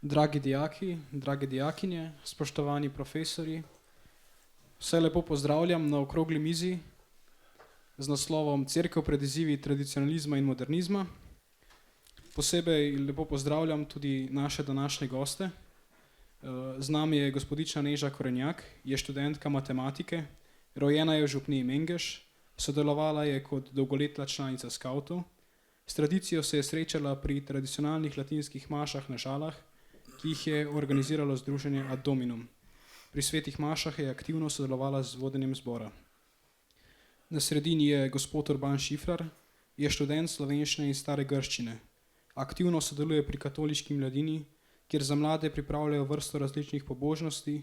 Dragi dijaki, drage dijakinje, spoštovani profesorji, vse lepo pozdravljam na okrogli mizi z naslovom Cerkev pred izzivi tradicionalizma in modernizma. Posebej lepo pozdravljam tudi naše današnje goste. Z nami je gospodična Neža Korenjak, je študentka matematike, rojena je v župniji Mengeš, sodelovala je kot dolgoletna članica skavtov, s tradicijo se je srečala pri tradicionalnih latinskih mašah na Žalah, ki jih je organiziralo združenje Ad Dominum. Pri svetih mašah je aktivno sodelovala z vodenjem zbora. Na sredini je gospod Urban Šifrar, je študent slovenščine in stare grščine. Aktivno sodeluje pri katoliški mladini, kjer za mlade pripravljajo vrsto različnih pobožnosti,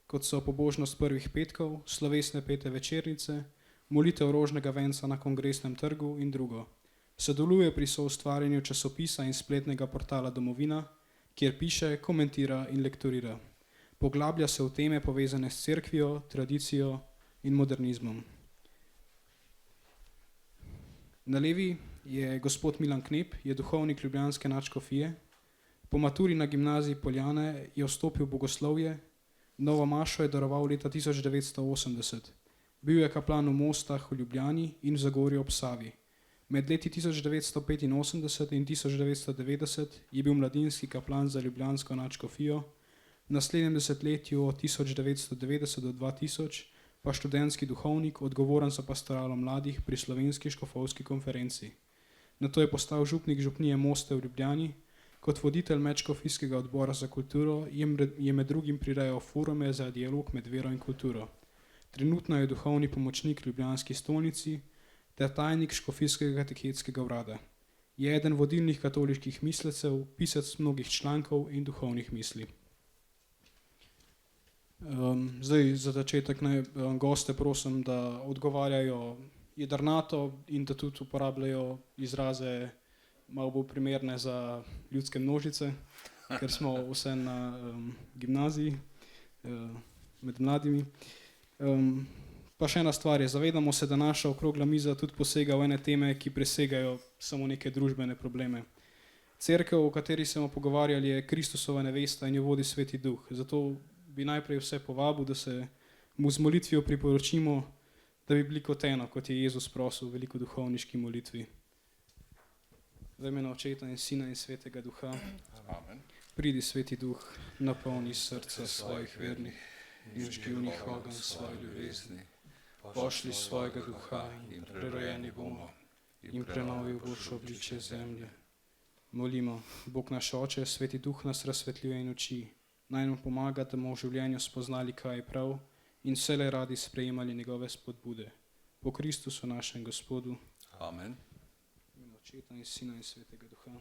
kot so pobožnost prvih petkov, slovesne pete večernice, molitev rožnega venca na Kongresnem trgu in drugo. Sodeluje pri soustvarjanju časopisa in spletnega portala Domovina, kjer piše, komentira in lektorira. Poglablja se v teme povezane s cerkvijo, tradicijo in modernizmom. Na levi je gospod Milan Knep, je duhovnik ljubljanske nadškofije. Po maturi na gimnaziji Poljane je vstopil v bogoslovje, novo mašo je daroval leta 1980. Bil je kaplan v Mostah v Ljubljani in v Zagorju ob Savi. Med leti 1985 in 1990 je bil mladinski kaplan za ljubljansko nadškofijo, v naslednjem desetletju od 1990 do 2000 pa študentski duhovnik, odgovoren za pastoralo mladih pri Slovenski škofovski konferenci. Nato je postal župnik župnije Moste v Ljubljani, kot voditelj medškofijskega odbora za kulturo je med drugim prirejal forume za dialog med vero in kulturo. Trenutno je duhovni pomočnik ljubljanski stolnici ter tajnik škofijskega kateketskega urada. Je eden vodilnih katoliških mislecev, pisec mnogih člankov in duhovnih misli. Zdaj za začetek naj goste prosim, da odgovarjajo jedrnato in da tudi uporabljajo izraze malo bolj primerne za ljudske množice, ker smo vse na gimnaziji med mladimi. Pa še ena stvar je, zavedamo se, da naša okrogla miza tudi posega v ene teme, ki presegajo samo neke družbene probleme. Cerkev, o kateri se bomo pogovarjali, je Kristusova nevesta in jo vodi Sveti Duh. Zato bi najprej vse povabil, da se mu z molitvijo priporočimo, da bi bili kot eno, kot je Jezus prosil v velikoduhovniški molitvi. V imenu Očeta in Sina in Svetega Duha. Amen. Pridi, Sveti Duh, napolni srca svojih vernih in vžgi v njih ogenj svoje ljubezni. Pošli svojega Duha in prerojeni bomo in prenovil boš obličje zemlje. Molimo, Bog naš Oče, Sveti Duh nas razsvetljuje in uči. Naj nam pomaga, da bomo v življenju spoznali, kaj je prav in vselej radi sprejemali njegove spodbude. Po Kristusu našem Gospodu. Amen. Očeta in Sina in Svetega Duha.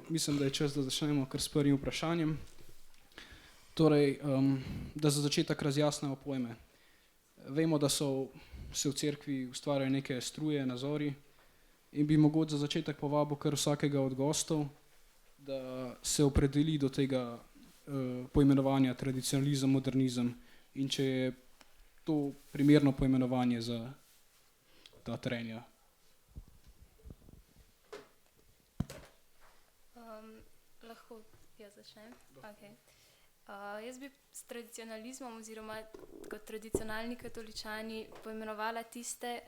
Mislim, da je čas, da začnemo kar s prvim vprašanjem. Torej, da za začetek razjasnimo pojme. Vemo, da se v cerkvi ustvarjajo neke struje, nazori in bi mogoče za začetek povabil kar vsakega od gostov, da se opredeli do tega poimenovanja tradicionalizem, modernizem in če je to primerno poimenovanje za ta trenja. Lahko jaz začnem? Okay. Jaz bi s tradicionalizmom oziroma kot tradicionalni katoličani poimenovala tiste,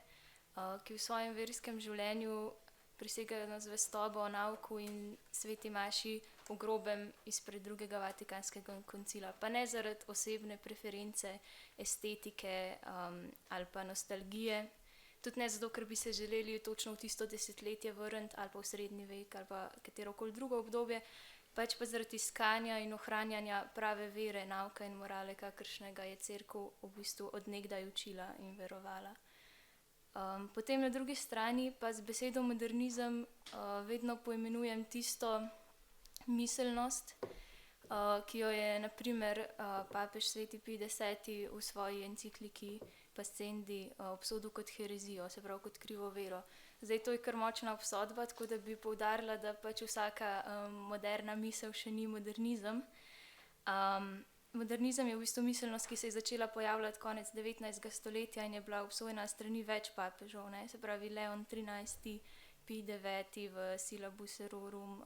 ki v svojem verskem življenju prisegajo na zvestobo, nauku in sveti maši v grobem izpred drugega vatikanskega koncila. Pa ne zaradi osebne preference, estetike ali pa nostalgije, tudi ne zato, ker bi se želeli točno v tisto desetletje vrniti ali pa v srednji vek ali pa katerokoli drugo obdobje, pač pa zaradi iskanja in ohranjanja prave vere, nauka in morale, kakršnega je cerkev v bistvu od nekdaj učila in verovala. Potem na drugi strani pa z besedo modernizem vedno poimenujem tisto miselnost, ki jo je na primer papež Sveti Pij X v svoji encikliki Pascendi obsodil kot herezijo, se pravi kot krivo vero. Zdaj to je kar močna obsodba, tako da bi poudarila, da pač vsaka moderna misel še ni modernizem. Modernizem je v bistvu miselnost, ki se je začela pojavljati konec 19. stoletja in je bila obsojena s strani več papežev, ne? Se pravi Leon XIII Pi 9 v Syllabus Errorum,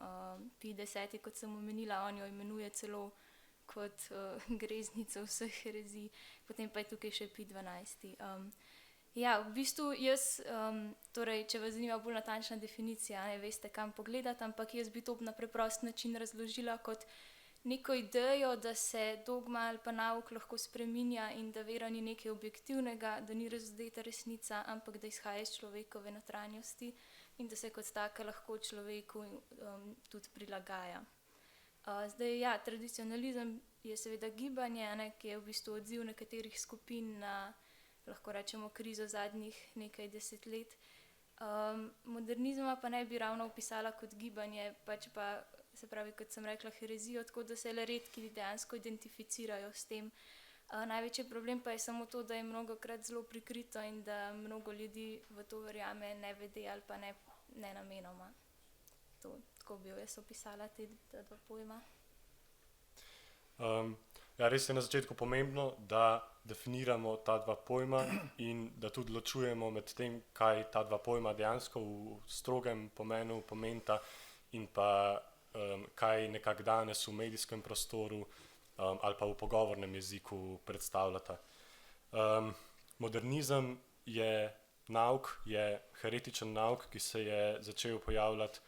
Pi 10, kot sem omenila, on jo imenuje celo kot greznico vseh herezij, potem pa je tukaj še Pi 12. Ja, v bistvu jaz, torej, če vas zanima bolj natančna definicija, ne veste, kam pogledati, ampak jaz bi to na preprost način razložila kot neko idejo, da se dogma ali pa nauk lahko spreminja in da vera ni nekaj objektivnega, da ni razodeta resnica, ampak da izhaja iz človekove notranjosti in da se kot taka lahko človeku tudi prilagaja. Zdaj, ja, tradicionalizem je seveda gibanje, ne, ki je v bistvu odziv nekaterih skupin na, lahko rečemo, krizo zadnjih nekaj desetlet. Modernizma pa ne bi ravno opisala kot gibanje, pač pa, se pravi, kot sem rekla, herezijo, tako da se le redki dejansko identificirajo s tem. Največji problem pa je samo to, da je mnogokrat zelo prikrito in da mnogo ljudi v to verjame nevede ali pa ne namenoma. Tako bi jo jaz opisala ta dva pojma. Ja, res je na začetku pomembno, da definiramo ta dva pojma in da tudi ločujemo med tem, kaj ta dva pojma dejansko v strogem pomenu pomenita in pa kaj nekako danes v medijskem prostoru ali pa v pogovornem jeziku predstavljata. Modernizem je nauk, je heretičen nauk, ki se je začel pojavljati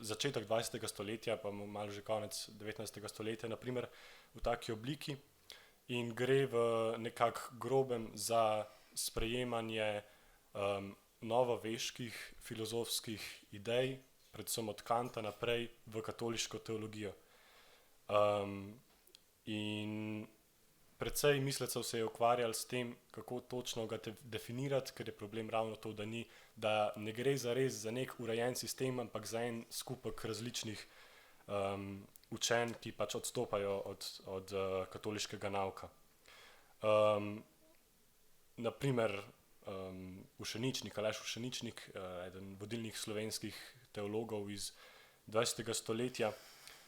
začetek 20. stoletja, pa malo že konec 19. stoletja, naprimer, v taki obliki in gre v nekako grobem za sprejemanje novoveških filozofskih idej, predvsem od Kanta naprej, v katoliško teologijo. In precej mislecev se je ukvarjalo s tem, kako točno ga definirati, ker je problem ravno to, da ne gre zares za nek urejen sistem, ampak za en skupek različnih učenj, ki pač odstopajo od katoliškega nauka. Naprimer, Aleš Ušeničnik, eden vodilnih slovenskih teologov iz 20. stoletja,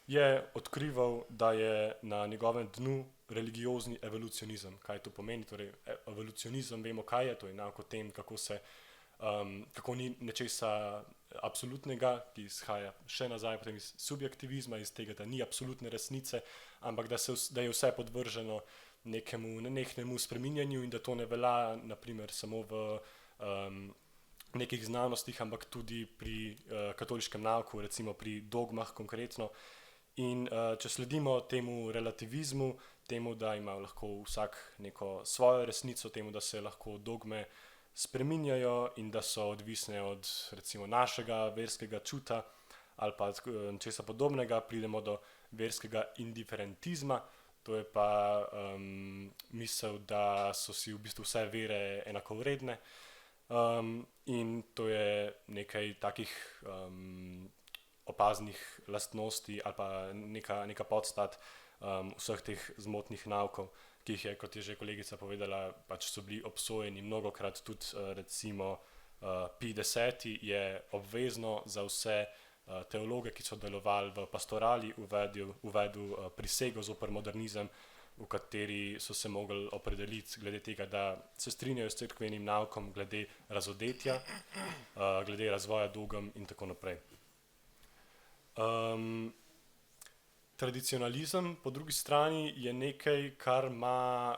je odkrival, da je na njegovem dnu religiozni evolucionizem. Kaj to pomeni? Torej, evolucionizem, vemo kaj je, to je nauk o tem, kako ni nečesa absolutnega, ki izhaja še nazaj potem iz subjektivizma, iz tega, da ni absolutne resnice, ampak da je vse podvrženo nekemu nenehnemu spreminjanju in da to ne velja naprimer samo v nekih znanostih, ampak tudi pri katoliškem nauku, recimo pri dogmah konkretno. In če sledimo temu relativizmu, temu, da ima lahko vsak neko svojo resnico, temu, da se lahko dogme spreminjajo in da so odvisne od recimo našega verskega čuta ali pa česa podobnega, pridemo do verskega indiferentizma. To je pa misel, da so si v bistvu vse vere enakovredne. In to je nekaj takih opaznih lastnosti ali pa neka podstat vseh teh zmotnih naukov, ki jih je, kot je že kolegica povedala, pač so bili obsojeni mnogokrat, tudi recimo Pi 10 je obvezno za vse teologe, ki so delovali v pastorali, uvedel prisego zoper modernizem, v kateri so se mogli opredeliti glede tega, da se strinjajo s cerkvenim naukom glede razodetja, glede razvoja dogem in tako naprej. Tradicionalizem po drugi strani je nekaj, kar ima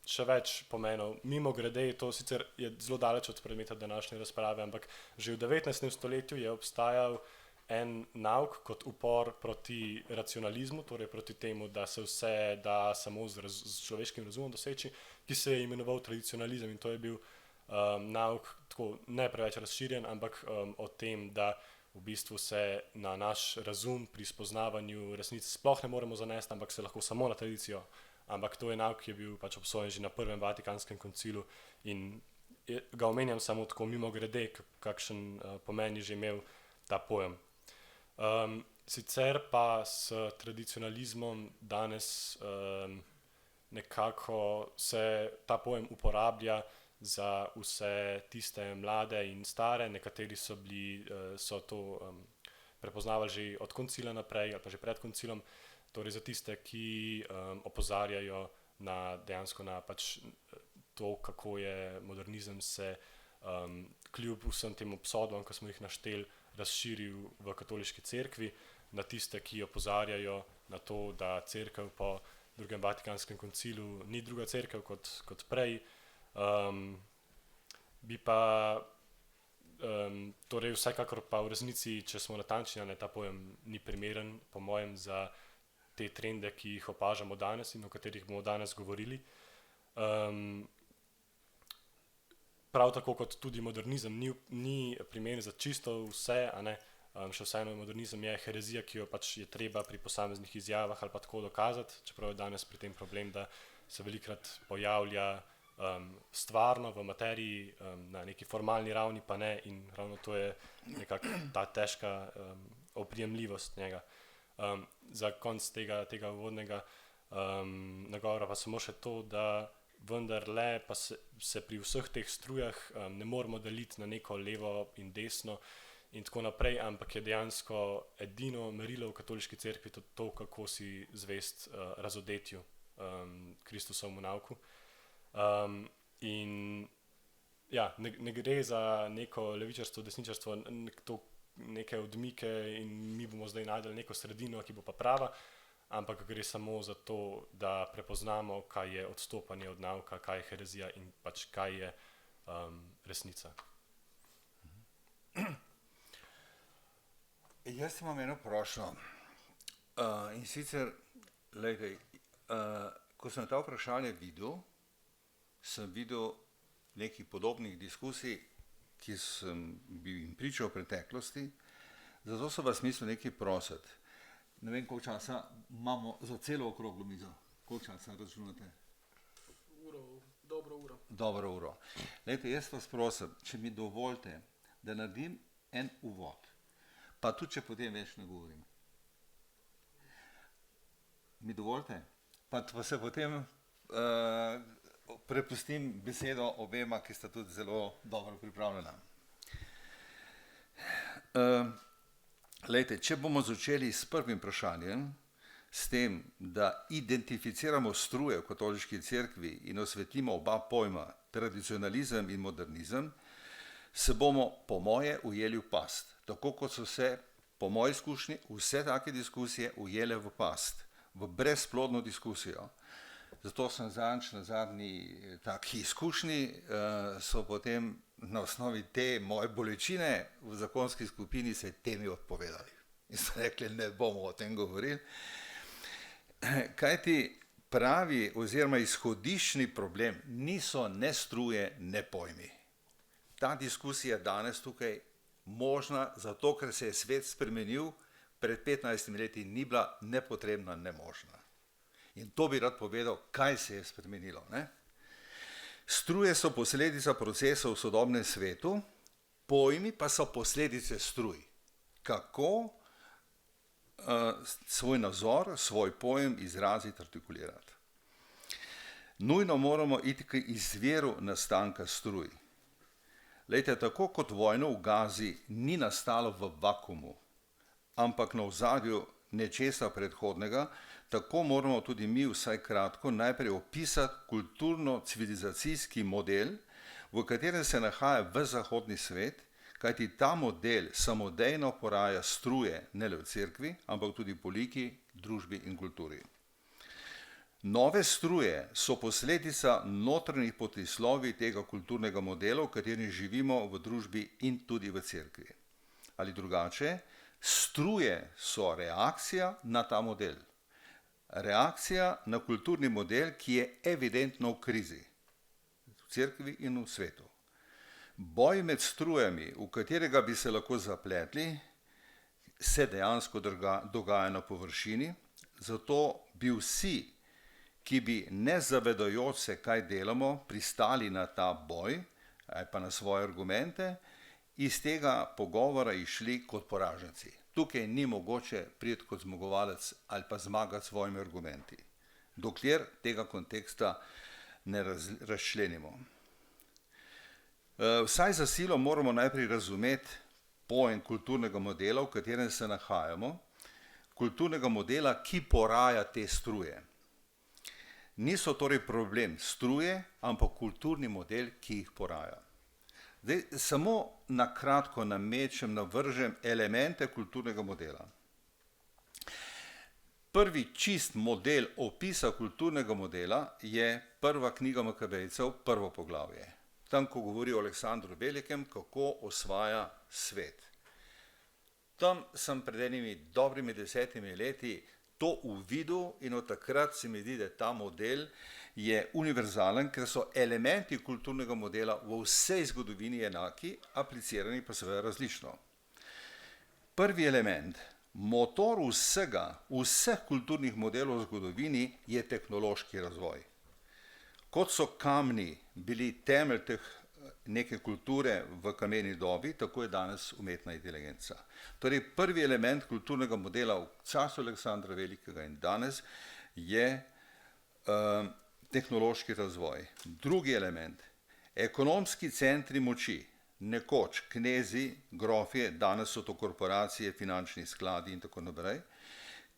še več pomenov. Mimogrede, to sicer je zelo daleč od predmeta današnje razprave, ampak že v 19. stoletju je obstajal en nauk kot upor proti racionalizmu, torej proti temu, da se vse da samo z človeškim razumom doseči, ki se je imenoval tradicionalizem, in to je bil nauk tako ne preveč razširjen, ampak o tem, da v bistvu se na naš razum pri spoznavanju resnic sploh ne moremo zanesti, ampak se lahko samo na tradicijo. Ampak to je nauk, ki je bil pač obsojen že na prvem Vatikanskem koncilu in ga omenjam samo tako mimogrede, kakšen pomen je že imel ta pojem. Sicer pa s tradicionalizmom danes nekako se ta pojem uporablja za vse tiste mlade in stare, nekateri so to prepoznavali že od koncila naprej ali pa že pred koncilom, torej za tiste, ki opozarjajo dejansko na pač to, kako je modernizem se kljub vsem tem obsodbam, ki smo jih našteli, razširil v katoliški cerkvi, na tiste, ki opozarjajo na to, da cerkev po drugem Vatikanskem koncilu ni druga cerkev kot prej. Bi pa torej vsekakor pa v resnici, če smo natančni, ta pojem ni primeren, po mojem, za te trende, ki jih opažamo danes in o katerih bomo danes govorili. Prav tako kot tudi modernizem ni primeren za čisto vse, a ne, še vseeno modernizem je herezija, ki jo pač je treba pri posameznih izjavah ali pa tako dokazati, čeprav je danes pri tem problem, da se velikokrat pojavlja stvarno v materiji, na neki formalni ravni pa ne, in ravno to je nekako ta težka oprijemljivost njega. Za konec tega uvodnega nagovora pa samo še to, da vendarle pa se pri vseh teh strujah ne moramo deliti na neko levo in desno in tako naprej, ampak je dejansko edino merilo v katoliški cerkvi to, kako si zvest razodetju Kristusovemu nauku. In ja, ne gre za neko levičarstvo, desničarstvo, neke odmike in mi bomo zdaj najdeli neko sredino, ki bo pa prava, ampak gre samo za to, da prepoznamo, kaj je odstopanje od nauka, kaj je herezija in pač kaj je resnica. Jaz imam eno prošnjo. In sicer, glejte, ko sem ta vprašanje videl, sem videl nekih podobnih diskusij, ki sem bil jim pričal v preteklosti, zato sem vas mislil nekaj prositi. Ne vem, koliko časa imamo za celo okroglo mizo. Koliko časa računate? Dobro uro. Dobro uro. Glejte, jaz vas prosim, če mi dovolite, da naredim en uvod, pa tudi, če potem več ne govorim. Mi dovolite? Pa se potem prepustim besedo obema, ki sta tudi zelo dobro pripravljena. Glejte, če bomo začeli s prvim vprašanjem, s tem, da identificiramo struje v katoliški cerkvi in osvetlimo oba pojma, tradicionalizem in modernizem, se bomo, po moje, ujeli v past. Tako kot so se, po moji izkušnji, vse take diskusije ujele v past, v brezplodno diskusijo. Zato sem na zadnji taki izkušnji, so potem na osnovi te moje bolečine v zakonski skupini se temi odpovedali. In so rekli, ne bomo o tem govorili. Kajti pravi oziroma izhodiščni problem niso ne struje, ne pojmi. Ta diskusija danes tukaj možna, zato ker se je svet spremenil, pred 15 leti ni bila nepotrebna, nemožna. In to bi rad povedal, kaj se je spremenilo. Ne? Struje so posledica procesov v sodobnem svetu, pojmi pa so posledice struj. Kako svoj nazor, svoj pojem izraziti, artikulirati. Nujno moramo iti k izviru nastanka struj. Lejte, tako kot vojno v Gazi ni nastalo v vakumu, ampak na ozadju nečesa predhodnega, tako moramo tudi mi vsaj kratko najprej opisati kulturno-civilizacijski model, v katerem se nahaja v zahodni svet, kajti ta model samodejno poraja struje ne le v cerkvi, ampak tudi v politiki, družbi in kulturi. Nove struje so posledica notranjih protislovij tega kulturnega modela, v katerem živimo v družbi in tudi v cerkvi. Ali drugače, struje so reakcija na ta model. Reakcija na kulturni model, ki je evidentno v krizi, v cerkvi in v svetu. Boj med strujami, v katerega bi se lahko zapletli, se dejansko dogaja na površini, zato bi vsi, ki bi ne zavedajoč se, kaj delamo, pristali na ta boj, ali pa na svoje argumente, iz tega pogovora išli kot poraženci. Tukaj ni mogoče priti kot zmagovalec ali pa zmagati s svojimi argumenti, dokler tega konteksta ne razčlenimo. Vsaj za silo moramo najprej razumeti pojem kulturnega modela, v katerem se nahajamo, kulturnega modela, ki poraja te struje. niso torej problem struje, ampak kulturni model, ki jih poraja. Zdaj, samo na kratko navržem elemente kulturnega modela. Prvi čist model opisa kulturnega modela je prva knjiga Makabejcev, prvo poglavje. Tam, ko govori o Aleksandru Velikem, kako osvaja svet. Tam sem pred enimi dobrimi 10 leti to uvidel in od takrat se mi zdi, da ta model je univerzalen, ker so elementi kulturnega modela v vsej zgodovini enaki, aplicirani pa seveda različno. Prvi element, motor vseh kulturnih modelov v zgodovini je tehnološki razvoj. Kot so kamni bili temelj neke kulture v kameni dobi, tako je danes umetna inteligenca. Torej, prvi element kulturnega modela v času Aleksandra Velikega in danes je tehnološki razvoj. Drugi element, ekonomski centri moči, nekoč knezi, grofje, danes so to korporacije, finančni skladi in tako naprej.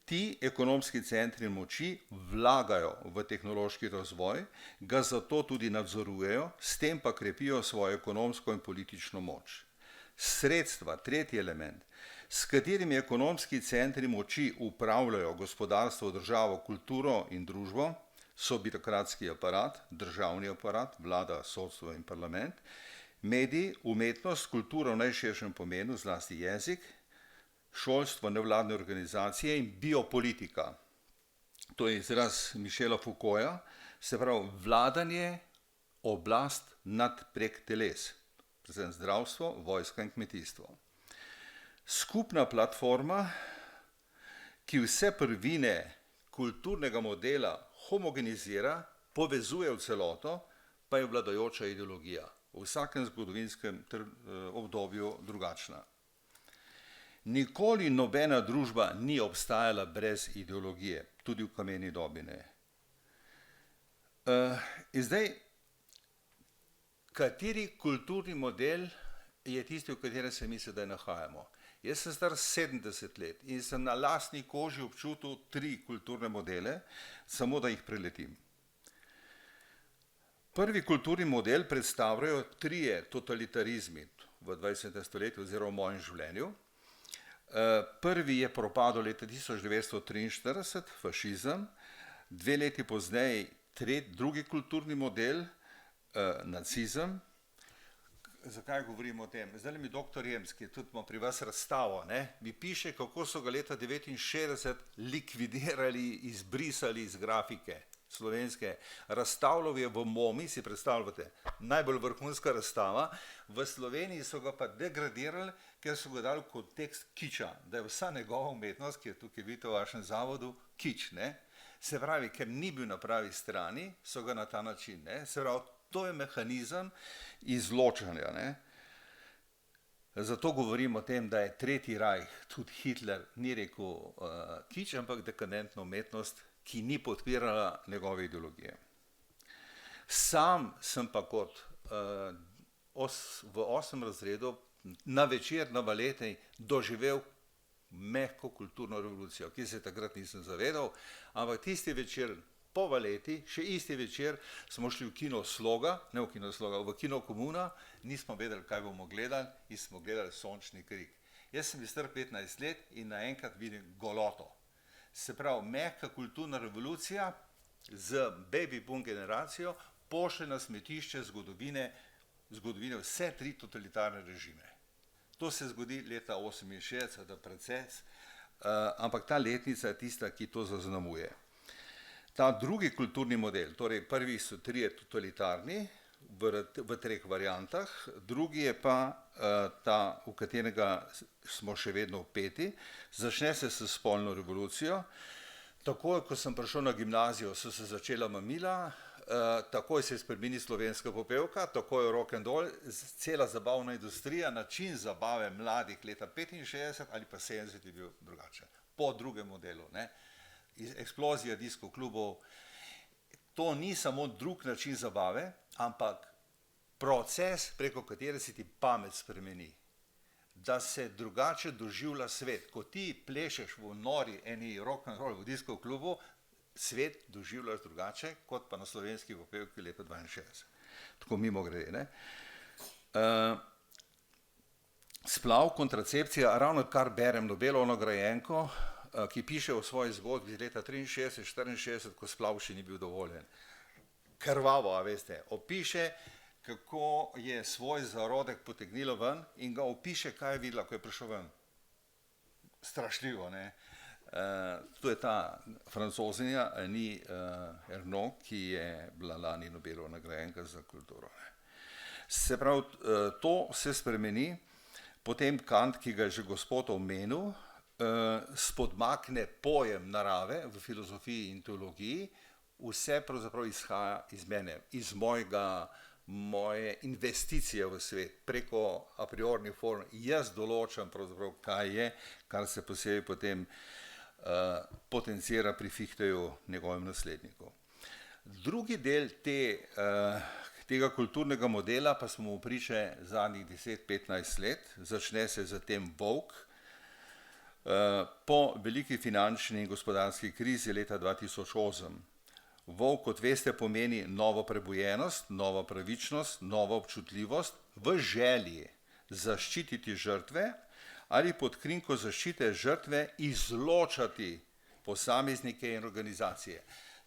Ti ekonomski centri moči vlagajo v tehnološki razvoj, ga zato tudi nadzorujejo, s tem pa krepijo svojo ekonomsko in politično moč. Sredstva, tretji element, s katerimi ekonomski centri moči upravljajo gospodarstvo, državo, kulturo in družbo, so birokratski aparat, državni aparat, vlada, sodstvo in parlament, mediji, umetnost, kultura v najširšem pomenu, zlasti jezik, šolstvo, nevladne organizacije in biopolitika. To je izraz Michela Foucaulta, se pravi vladanje, oblast nad prek teles, predvsem zdravstvo, vojska in kmetijstvo. Skupna platforma, ki vse prvine kulturnega modela homogenizira, povezuje v celoto, pa je vladajoča ideologija. V vsakem zgodovinskem obdobju drugačna. Nikoli nobena družba ni obstajala brez ideologije, tudi v kameni dobi ne. In zdaj, kateri kulturni model je tisti, v katerem se mi sedaj nahajamo? Jaz sem star 70 let in sem na lastni koži občutil 3 kulturne modele, samo da jih preletim. Prvi kulturni model predstavljajo 3 totalitarizmi v 20. stoletju oziroma v mojem življenju. Prvi je propadel leta 1943, fašizem, 2 leti pozneje drugi kulturni model, nacizem. Zakaj govorimo o tem? Zdaj mi doktor Jemski, tudi imamo pri vas razstavo, mi piše, kako so ga leta 1969 likvidirali, izbrisali iz grafike slovenske. Razstavljal je v MOMI, si predstavljate, najbolj vrhunska razstava, v Sloveniji so ga pa degradirali, ker so ga dali v kontekst kiča, da je vsa njegova umetnost, ki je tukaj vidite v vašem zavodu, kič, Se pravi, ker ni bil na pravi strani, so ga na ta način, Se pravi, to je mehanizem izločanja, Zato govorim o tem, da je Tretji rajh, tudi Hitler ni rekel kič, ampak dekadentna umetnost, ki ni podpirala njegove ideologije. Sam sem pa kot v 8. razredu na večer na Valetej doživel mehko kulturno revolucijo, ki se takrat nisem zavedal, ampak tisti večer po Valeti, še isti večer, smo šli v kino Sloga, ne v kino Sloga, v kino Komuna, nismo vedeli, kaj bomo gledali in smo gledali Sončni krik. Jaz sem bil star 15 let in naenkrat vidim goloto. Se pravi, mehka kulturna revolucija z baby boom generacijo pošlje na smetišče zgodovine vse 3 totalitarne režime. To se zgodi leta 1968, proces, ampak ta letnica je tista, ki to zaznamuje. Ta drugi kulturni model, torej prvi so 3 totalitarni v 3 variantah, drugi je pa ta, v katerega smo še vedno vpeti, začne se s spolno revolucijo. Takoj, ko sem prišel na gimnazijo, so se začela mamila, takoj se je spremenila slovenska popevka, takoj je rock and roll, cela zabavna industrija, način zabave mladih leta 65 ali pa 70 je bil drugačen, po drugem modelu. Eksplozija disko klubov, to ni samo drug način zabave, ampak proces, preko katere se ti pamet spremeni, da se drugače doživlja svet. Ko ti plešeš v nori eni rock and roll v disko klubu, svet doživljaš drugače, kot pa na slovenski popevki leta 62. Tako mimo grede, ne. Splav, kontracepcija, ravno kar berem Nobelovo nagrajenko, ki piše o svoji zgodbi iz leta 63-64, ko splav še ni bil dovoljen. Krvavo, a veste, opiše, kako je svoj zarodek potegnilo ven in ga opiše, kaj je videla, ko je prišel ven. Strašljivo, ne. To je ta Francozinja Annie Ernaux, ki je bila lani Nobelova nagrajenka za kulturo. Se pravi, to se spremeni, potem Kant, ki ga je že gospod omenil, spodmakne pojem narave v filozofiji in teologiji, vse pravzaprav izhaja iz mene, iz moje investicije v svet, preko a priornih form. Jaz določam pravzaprav, kaj je, kar se posebej potem potencira pri Fichteju, njegovem nasledniku. Drugi del tega kulturnega modela pa smo mu priče zadnjih 10-15 let, začne se zatem Vogue, po veliki finančni in gospodarski krizi leta 2008. Vogue, kot veste, pomeni novo prebujenost, novo pravičnost, novo občutljivost v želji zaščititi žrtve ali pod krinko zaščite žrtve izločati posameznike in organizacije.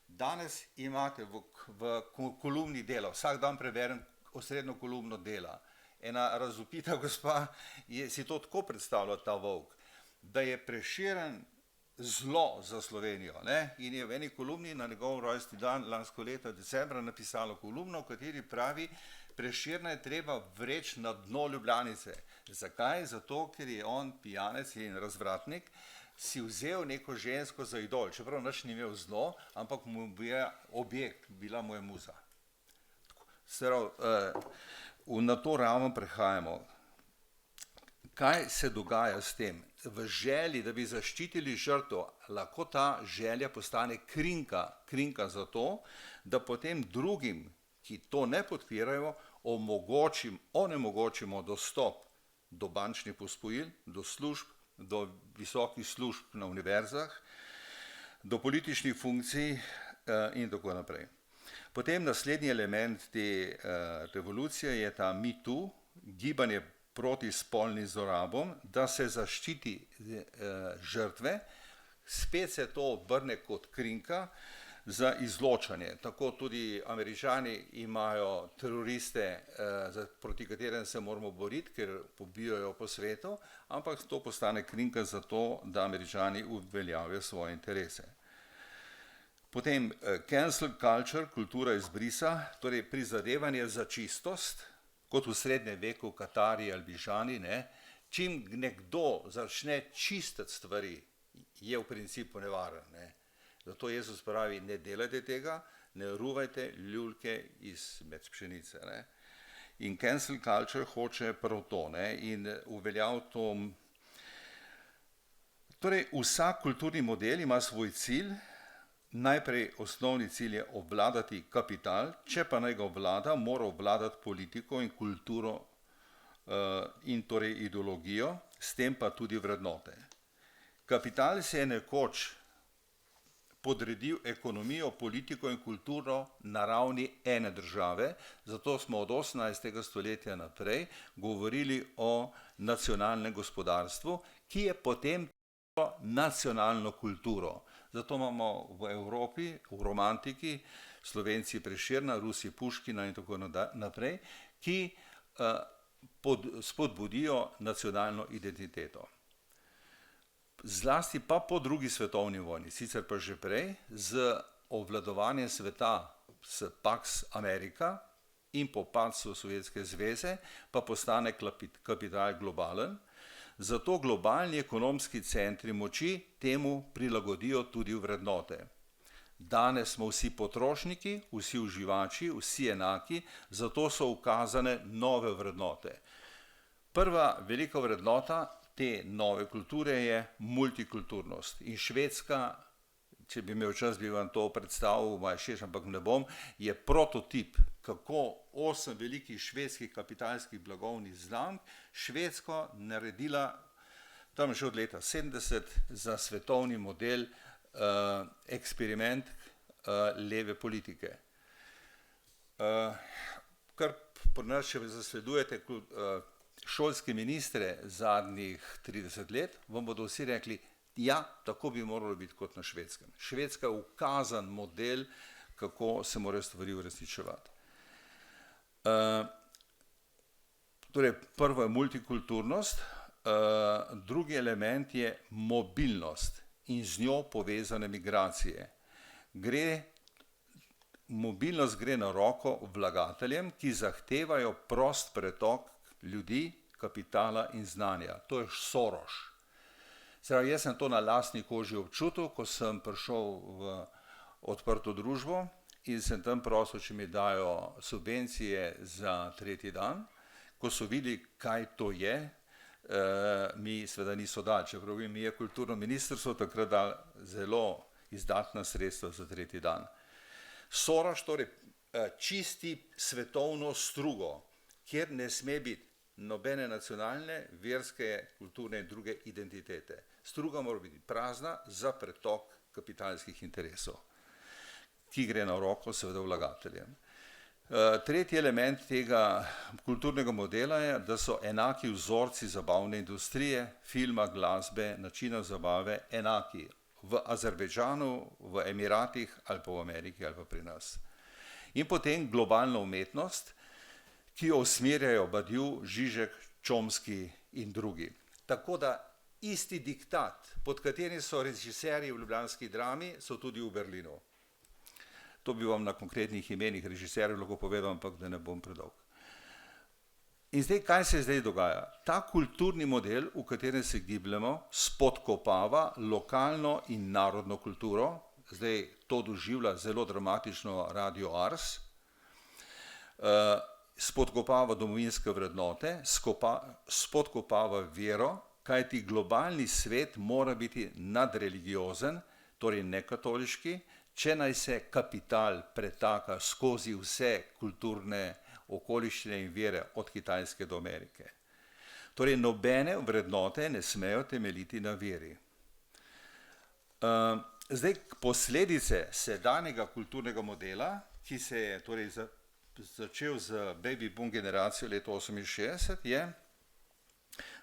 Danes imate v kolumni Dela, vsak dan preberem osrednjo kolumno Dela, ena razvpita gospa si to tako predstavlja, ta Vogue, da je Prešeren zlo za Slovenijo, ne? In je v eni kolumni na njegov rojstni dan lansko leto decembra napisala kolumno, v kateri pravi, Prešerna je treba vreči na dno Ljubljanice. Zakaj? Zato, ker je on pijanec in razvratnik, si vzel neko žensko za idol, čeprav nič ni imel zlo, ampak mu je objekt, bila mu je muza. Na to raven prehajamo. Kaj se dogaja s tem? V želji, da bi zaščitili žrtev, lahko ta želja postane krinka za to, da potem drugim, ki to ne podpirajo, onemogočimo dostop do bančnih posojil, do služb, do visokih služb na univerzah, do političnih funkcij in tako naprej. Potem naslednji element te revolucije je ta Me Too, gibanje proti spolnim zlorabam, da se zaščiti žrtve, spet se to obrne kot krinka za izločanje. Tako tudi Američani imajo teroriste, proti katerim se moramo boriti, ker pobijajo po svetu, ampak to postane krinka za to, da Američani uveljavijo svoje interese. Potem cancel culture, kultura izbrisa, torej prizadevanje za čistost, kot v srednjem veku Katari ali Bižani, čim nekdo začne čistiti stvari, je v principu nevaren. Zato Jezus pravi, ne delajte tega, ne ruvajte ljulke izmed pšenice. In cancel culture hoče prav to in uveljav to. Torej, vsak kulturni model ima svoj cilj. Najprej osnovni cilj je obvladati kapital, če pa naj ga obvlada, mora obvladati politiko in kulturo in torej ideologijo, s tem pa tudi vrednote. Kapital se je nekoč podredil ekonomijo, politiko in kulturo na ravni ene države, zato smo od 18. stoletja naprej govorili o nacionalnem gospodarstvu, ki je potem nacionalno kulturo. Zato imamo v Evropi, v romantiki, Slovenci Prešerna, Rusi Puškina in tako naprej, ki spodbudijo nacionalno identiteto. Zlasti pa po drugi svetovni vojni, sicer pa že prej, z obvladovanjem sveta s Pax America in po padcu Sovjetske zveze, pa postane kapital globalen. Zato globalni ekonomski centri moči temu prilagodijo tudi vrednote. Danes smo vsi potrošniki, vsi uživači, vsi enaki, zato so ukazane nove vrednote. Prva velika vrednota te nove kulture je multikulturnost. In Švedska, če bi imel čas, bi vam to predstavil, ampak ne bom, je prototip, kako 8 velikih švedskih kapitalskih blagovnih znamk Švedsko naredila tam že od leta 70 za svetovni model eksperiment leve politike. Kar pri nas, če zasledujete šolske ministre zadnjih 30 let, vam bodo vsi rekli, ja, tako bi moralo biti kot na Švedskem. Švedska je ukazan model, kako se morajo stvari uresničevati. Torej, prvo je multikulturnost, drugi element je mobilnost in z njo povezane migracije. Mobilnost gre na roko vlagateljem, ki zahtevajo prost pretok ljudi, kapitala in znanja. To je Soros. Zdaj, jaz sem to na lastni koži občutil, ko sem prišel v odprto družbo in sem tam prosil, če mi dajo subvencije za 3. dan. Ko so videli, kaj to je, mi seveda niso dali, čeprav mi je kulturno ministrstvo takrat dal zelo izdatna sredstva za 3. dan. Soros torej čisti svetovno strugo, kjer ne sme biti nobene nacionalne, verske, kulturne in druge identitete. Struga mora biti prazna za pretok kapitalskih interesov, ki gre na roko seveda vlagateljem. Tretji element tega kulturnega modela je, da so enaki vzorci zabavne industrije, filma, glasbe, načina zabave enaki v Azerbejdžanu, v Emiratih ali pa v Ameriki ali pa pri nas. In potem globalna umetnost, ki jo usmerjajo Badiou, Žižek, Chomsky in drugi. Tako da isti diktat, pod katerim so režiserji v ljubljanski drami, so tudi v Berlinu. To bi vam na konkretnih imenih režiserjev lahko povedal, ampak da ne bom predolg. In zdaj, kaj se zdaj dogaja? Ta kulturni model, v katerem se gibljemo, spodkopava lokalno in narodno kulturo. Zdaj to doživlja zelo dramatično Radio Ars. Spodkopava domovinske vrednote, spodkopava vero, kajti globalni svet mora biti nadreligiozen, torej nekatoliški, če naj se kapital pretaka skozi vse kulturne okoliščine in vere od Kitajske do Amerike. Torej nobene vrednote ne smejo temeljiti na veri. Zdaj posledice sedanjega kulturnega modela, ki se je torej začel z baby boom generacijo leta 68, je,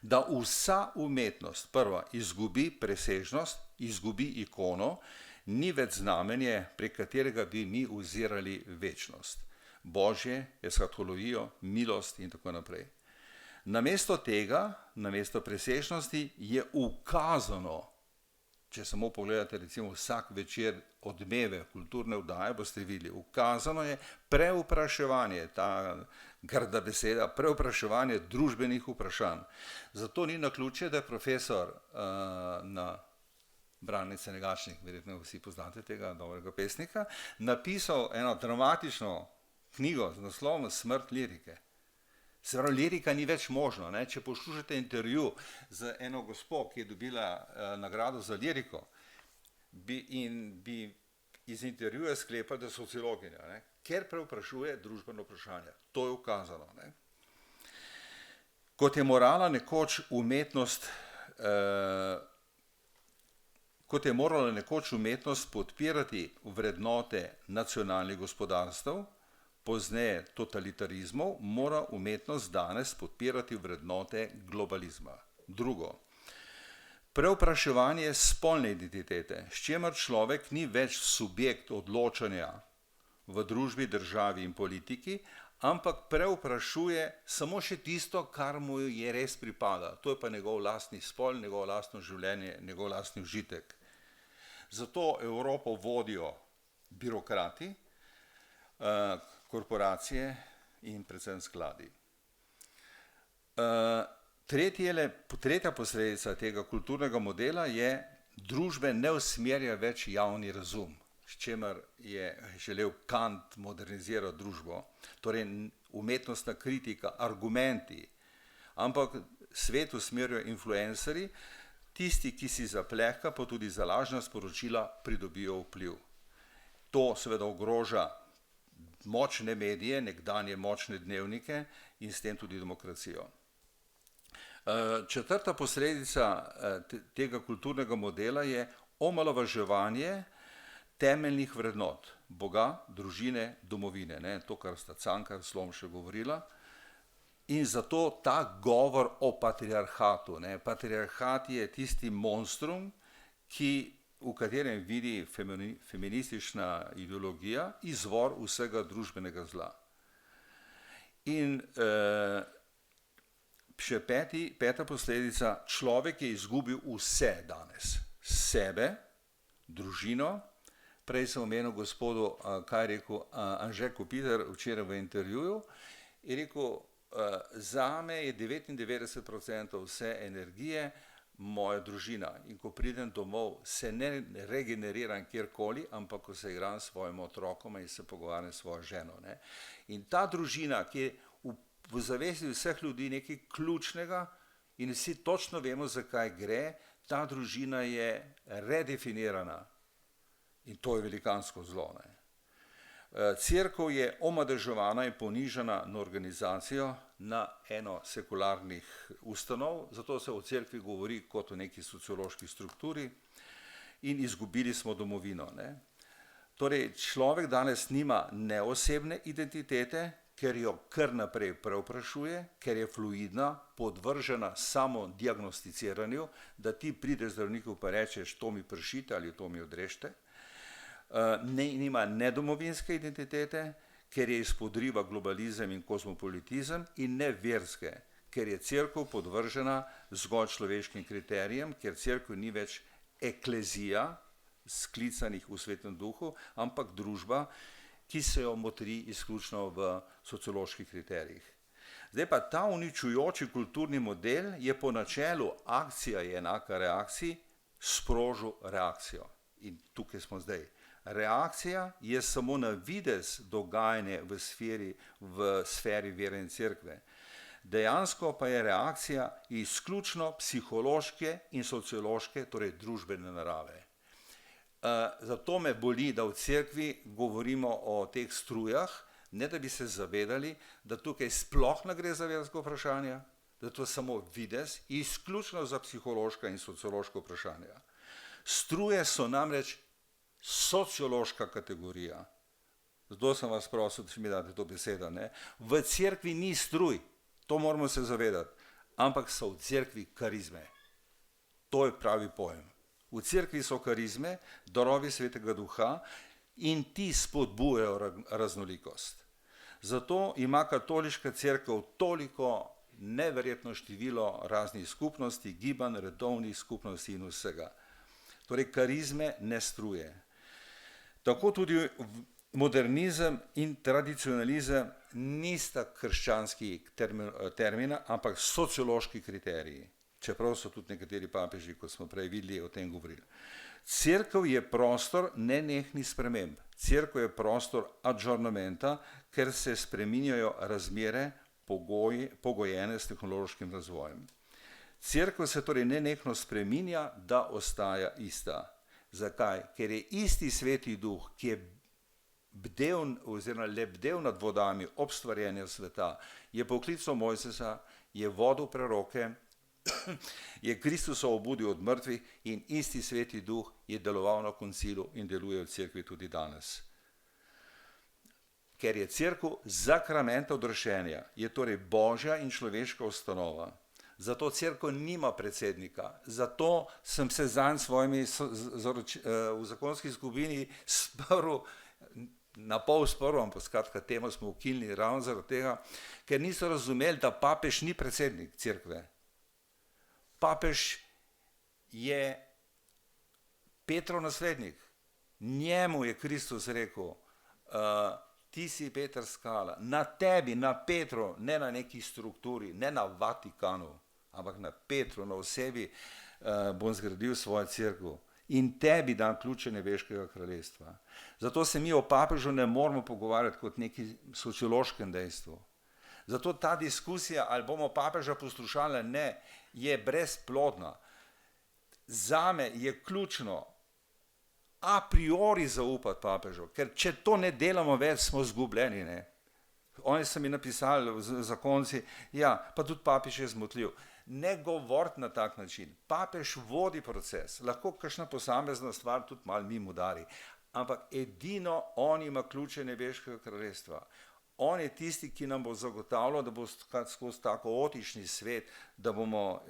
da vsa umetnost prva izgubi presežnost, izgubi ikono, ni več znamenje, prek katerega bi mi ozirali večnost. Božje, eshatologijo, milost in tako naprej. Namesto tega, namesto presežnosti je ukazano, če samo pogledate recimo vsak večer Odmeve, kulturne oddaje, boste videli, ukazano je prevpraševanje, ta grda beseda, prevpraševanje družbenih vprašanj. Zato ni naključje, da je profesor na Brane Senegačnik, verjetno vsi poznate tega dobrega pesnika, napisal eno dramatično knjigo z naslovom Smrt lirike. Se pravi, lirika ni več možno. Če poslušate intervju z eno gospo, ki je dobila nagrado za liriko, bi iz intervjuja sklepali, da je sociologinja, ker prevprašuje družbeno vprašanje. To je ukazano. Kot je morala nekoč umetnost podpirati vrednote nacionalnih gospodarstev, pozneje totalitarizmov, mora umetnost danes podpirati vrednote globalizma. Drugo, prevpraševanje spolne identitete, s čimer človek ni več subjekt odločanja v družbi, državi in politiki, ampak prevprašuje samo še tisto, kar mu je res pripada. To je pa njegov lastni spol, njegovo lastno življenje, njegov lastni užitek. Zato Evropo vodijo birokrati, korporacije in predvsem skladi. Tretja posledica tega kulturnega modela je, družbe ne usmerja več javni razum, s čimer je želel Kant modernizirati družbo, torej umetnostna kritika, argumenti, ampak svet usmerjajo influencerji, tisti, ki si za plehka, pa tudi za lažna sporočila pridobijo vpliv. To seveda ogroža močne medije, nekdanje močne dnevnike in s tem tudi demokracijo. Četrta posledica tega kulturnega modela je omalovaževanje temeljnih vrednot Boga, družine, domovine, ne? To, kar sta Cankar, Slomšek govorila. In zato ta govor o patriarhatu. Ne? Patriarhat je tisti monstrum, v katerem vidi feministična ideologija izvor vsega družbenega zla. In še peta posledica, človek je izgubil vse danes. Sebe, družino. Prej sem omenil gospodu, kaj je rekel Anže Kopitar včeraj v intervjuju, je rekel, zame je 99% vse energije moja družina. In ko pridem domov, se ne regeneriram kjerkoli, ampak ko se igram s svojim otrokom in se pogovarjam s svojo ženo. Ne. In ta družina, ki je v zavesti vseh ljudi nekaj ključnega in vsi točno vemo, zakaj gre, ta družina je redefinirana. In to je velikansko zlo. Ne. Cerkev je omadeževana in ponižana na organizacijo, na eno sekularnih ustanov, zato se o cerkvi govori kot o neki sociološki strukturi in izgubili smo domovino. Ne. Torej, človek danes nima neosebne identitete, ker jo kar naprej preoprašuje, ker je fluidna, podvržena samo diagnosticiranju, da ti prideš zdravniku pa rečeš, to mi pršite ali to mi odrežite. Nima nedomovinske identitete, ker je izpodriva globalizem in kozmopolitizem, in ne verske, ker je cerkev podvržena zgolj človeškim kriterijem, ker cerkev ni več eklezija, sklicanih v Svetem duhu, ampak družba, ki se jo motri izključno v socioloških kriterijih. Zdaj pa ta uničujoči kulturni model je po načelu akcija je enaka reakciji sprožil reakcijo. In tukaj smo zdaj. Reakcija je samo na videz dogajanje v sferi vere in cerkve. Dejansko pa je reakcija izključno psihološke in sociološke, torej družbene narave. Zato me boli, da v cerkvi govorimo o teh strujah, ne da bi se zavedali, da tukaj sploh ne gre za verska vprašanja, da to je samo videz, izključno za psihološka in sociološka vprašanja. Struje so namreč sociološka kategorija. Zato sem vas prosil, da mi date to besedo. Ne? V cerkvi ni struj, to moramo se zavedati, ampak so v cerkvi karizme. To je pravi pojem. V cerkvi so karizme, darovi Svetega Duha in ti spodbujajo raznolikost. Zato ima katoliška cerkev toliko neverjetno število raznih skupnosti, gibanj, redovnih skupnosti in vsega. Torej karizme ne struje. Tako tudi modernizem in tradicionalizem nista krščanski termina, ampak sociološki kriteriji. Čeprav so tudi nekateri papeži, kot smo prej videli, o tem govorili. Cerkev je prostor nenehnih sprememb. Cerkev je prostor adžornamenta, ker se spreminjajo razmere pogojene s tehnološkim razvojem. Cerkev se torej nenehno spreminja, da ostaja ista. Zakaj? Ker je isti Sveti Duh, ki je bdel oziroma lebdel nad vodami ob stvarjenju sveta, je poklical Mojsesa, je vodil preroke, je Kristusa obudil od mrtvih in isti Sveti Duh je deloval na koncilu in deluje v cerkvi tudi danes. Ker je cerkev zakrament odrešenja, je torej božja in človeška ustanova. Zato cerkev nima predsednika. Zato sem se zanj svojimi v zakonski skupini sprl, na pol sprl, ampak skratka temo smo ukinili ravno zaradi tega, ker niso razumeli, da papež ni predsednik cerkve. Papež je Petrov naslednik. Njemu je Kristus rekel, ti si Peter skala, na tebi, na Petru, ne na neki strukturi, ne na Vatikanu, ampak na Petru, na osebi bom zgradil svojo cerkev in tebi dam ključe nebeškega kraljestva. Zato se mi o papežu ne moramo pogovarjati kot neki sociološkem dejstvu. Zato ta diskusija, ali bomo papeža poslušali, ne, je brezplodna. Zame je ključno a priori zaupati papežu, ker če to ne delamo več, smo zgubljeni. Ne? Oni so mi napisali v zakonci, ja, pa tudi papež je zmotljiv. ne govoriti na tak način. Papež vodi proces, lahko kakšna posamezna stvar tudi malo mimo udari, ampak edino on ima ključe nebeškega kraljestva. On je tisti, ki nam bo zagotavljal, da bo skozi tako otišni svet, da bomo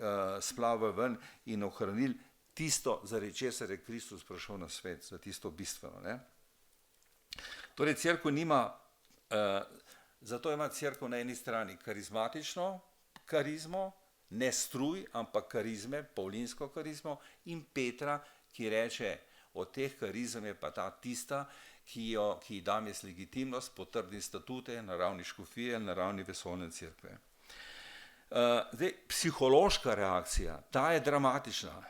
splavali ven in ohranili tisto, zaradi česar je Kristus prišel na svet, za tisto bistveno. Ne? Torej, cerkev nima, zato ima cerkev na eni strani karizmatično karizmo, ne struj, ampak karizme, pavlinsko karizmo, in Petra, ki reče, od teh karizem je pa ta tista, ki ji dam jaz legitimnost, potrdi statute na ravni škofije, na ravni vesoljne cerkve. Zdaj, psihološka reakcija, ta je dramatična.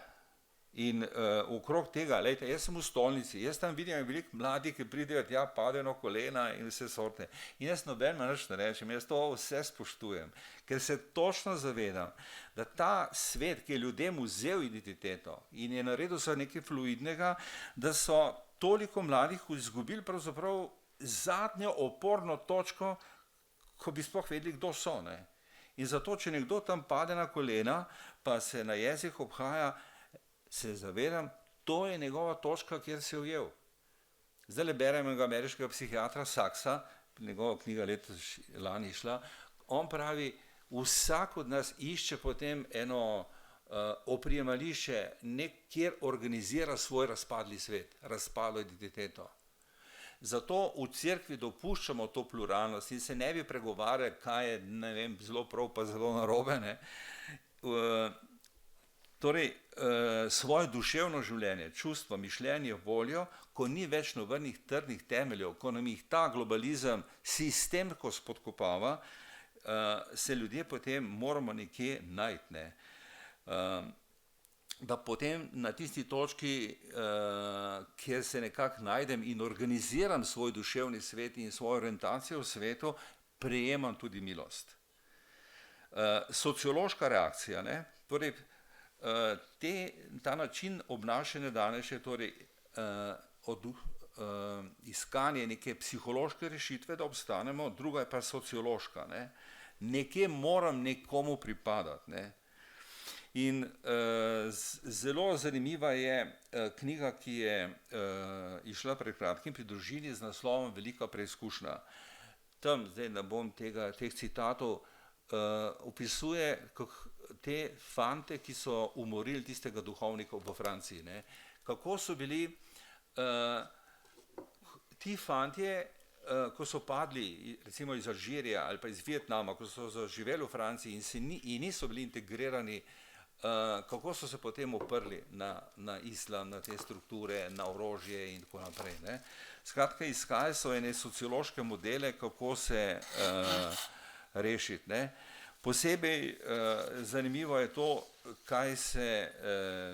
In okrog tega, lejte, jaz sem v stolnici, jaz tam vidim veliko mladih, ki pridejo tja, padejo na kolena in vse sorte. In jaz nobenima nič ne rečem, jaz to vse spoštujem, ker se točno zavedam, da ta svet, ki je ljudem vzel identiteto in je naredil za nekaj fluidnega, da so toliko mladih izgubili pravzaprav zadnjo oporno točko, ko bi sploh vedeli, kdo so. Ne? In zato, če nekdo tam pade na kolena, pa se na jezik obhaja, se zavedam, to je njegova točka, kjer se je ujel. Zdaj le berem enega ameriškega psihiatra Saxa, njegova knjiga lani išla, on pravi, vsak od nas išče potem eno oprijemališče, kjer organizira svoj razpadli svet, razpadlo identiteto. Zato v cerkvi dopuščamo to pluralnost in se ne bi pregovarjali, kaj je, ne vem, zelo prav pa zelo narobe, ne. Torej, svoje duševno življenje, čustvo, mišljenje, voljo, ko ni več nobenih trdnih temeljev, ko nam jih ta globalizem sistemsko spodkopava, se ljudje potem moramo nekje najti, ne. Da potem na tisti točki, kjer se nekako najdem in organiziram svoj duševni svet in svojo orientacijo v svetu, prejemam tudi milost. Sociološka reakcija, ne, torej, ta način obnašanja danes je torej iskanje neke psihološke rešitve, da obstanemo, druga je pa sociološka. Ne. Nekje moram nekomu pripadati. Ne. In zelo zanimiva je knjiga, ki je išla pred kratkim pri družini z naslovom Velika preizkušnja. Tam, zdaj ne bom teh citatov, opisuje te fante, ki so umorili tistega duhovnika v Franciji. Ne. Kako so bili ti fantje, ko so padli recimo iz Alžirija ali pa iz Vietnama, ko so zaživeli v Franciji in niso bili integrirani, kako so se potem oprli na islam, na te strukture, na orožje in tako naprej. Ne. Skratka, iskali so ene sociološke modele, kako se rešiti. Ne. Posebej zanimivo je to, kaj se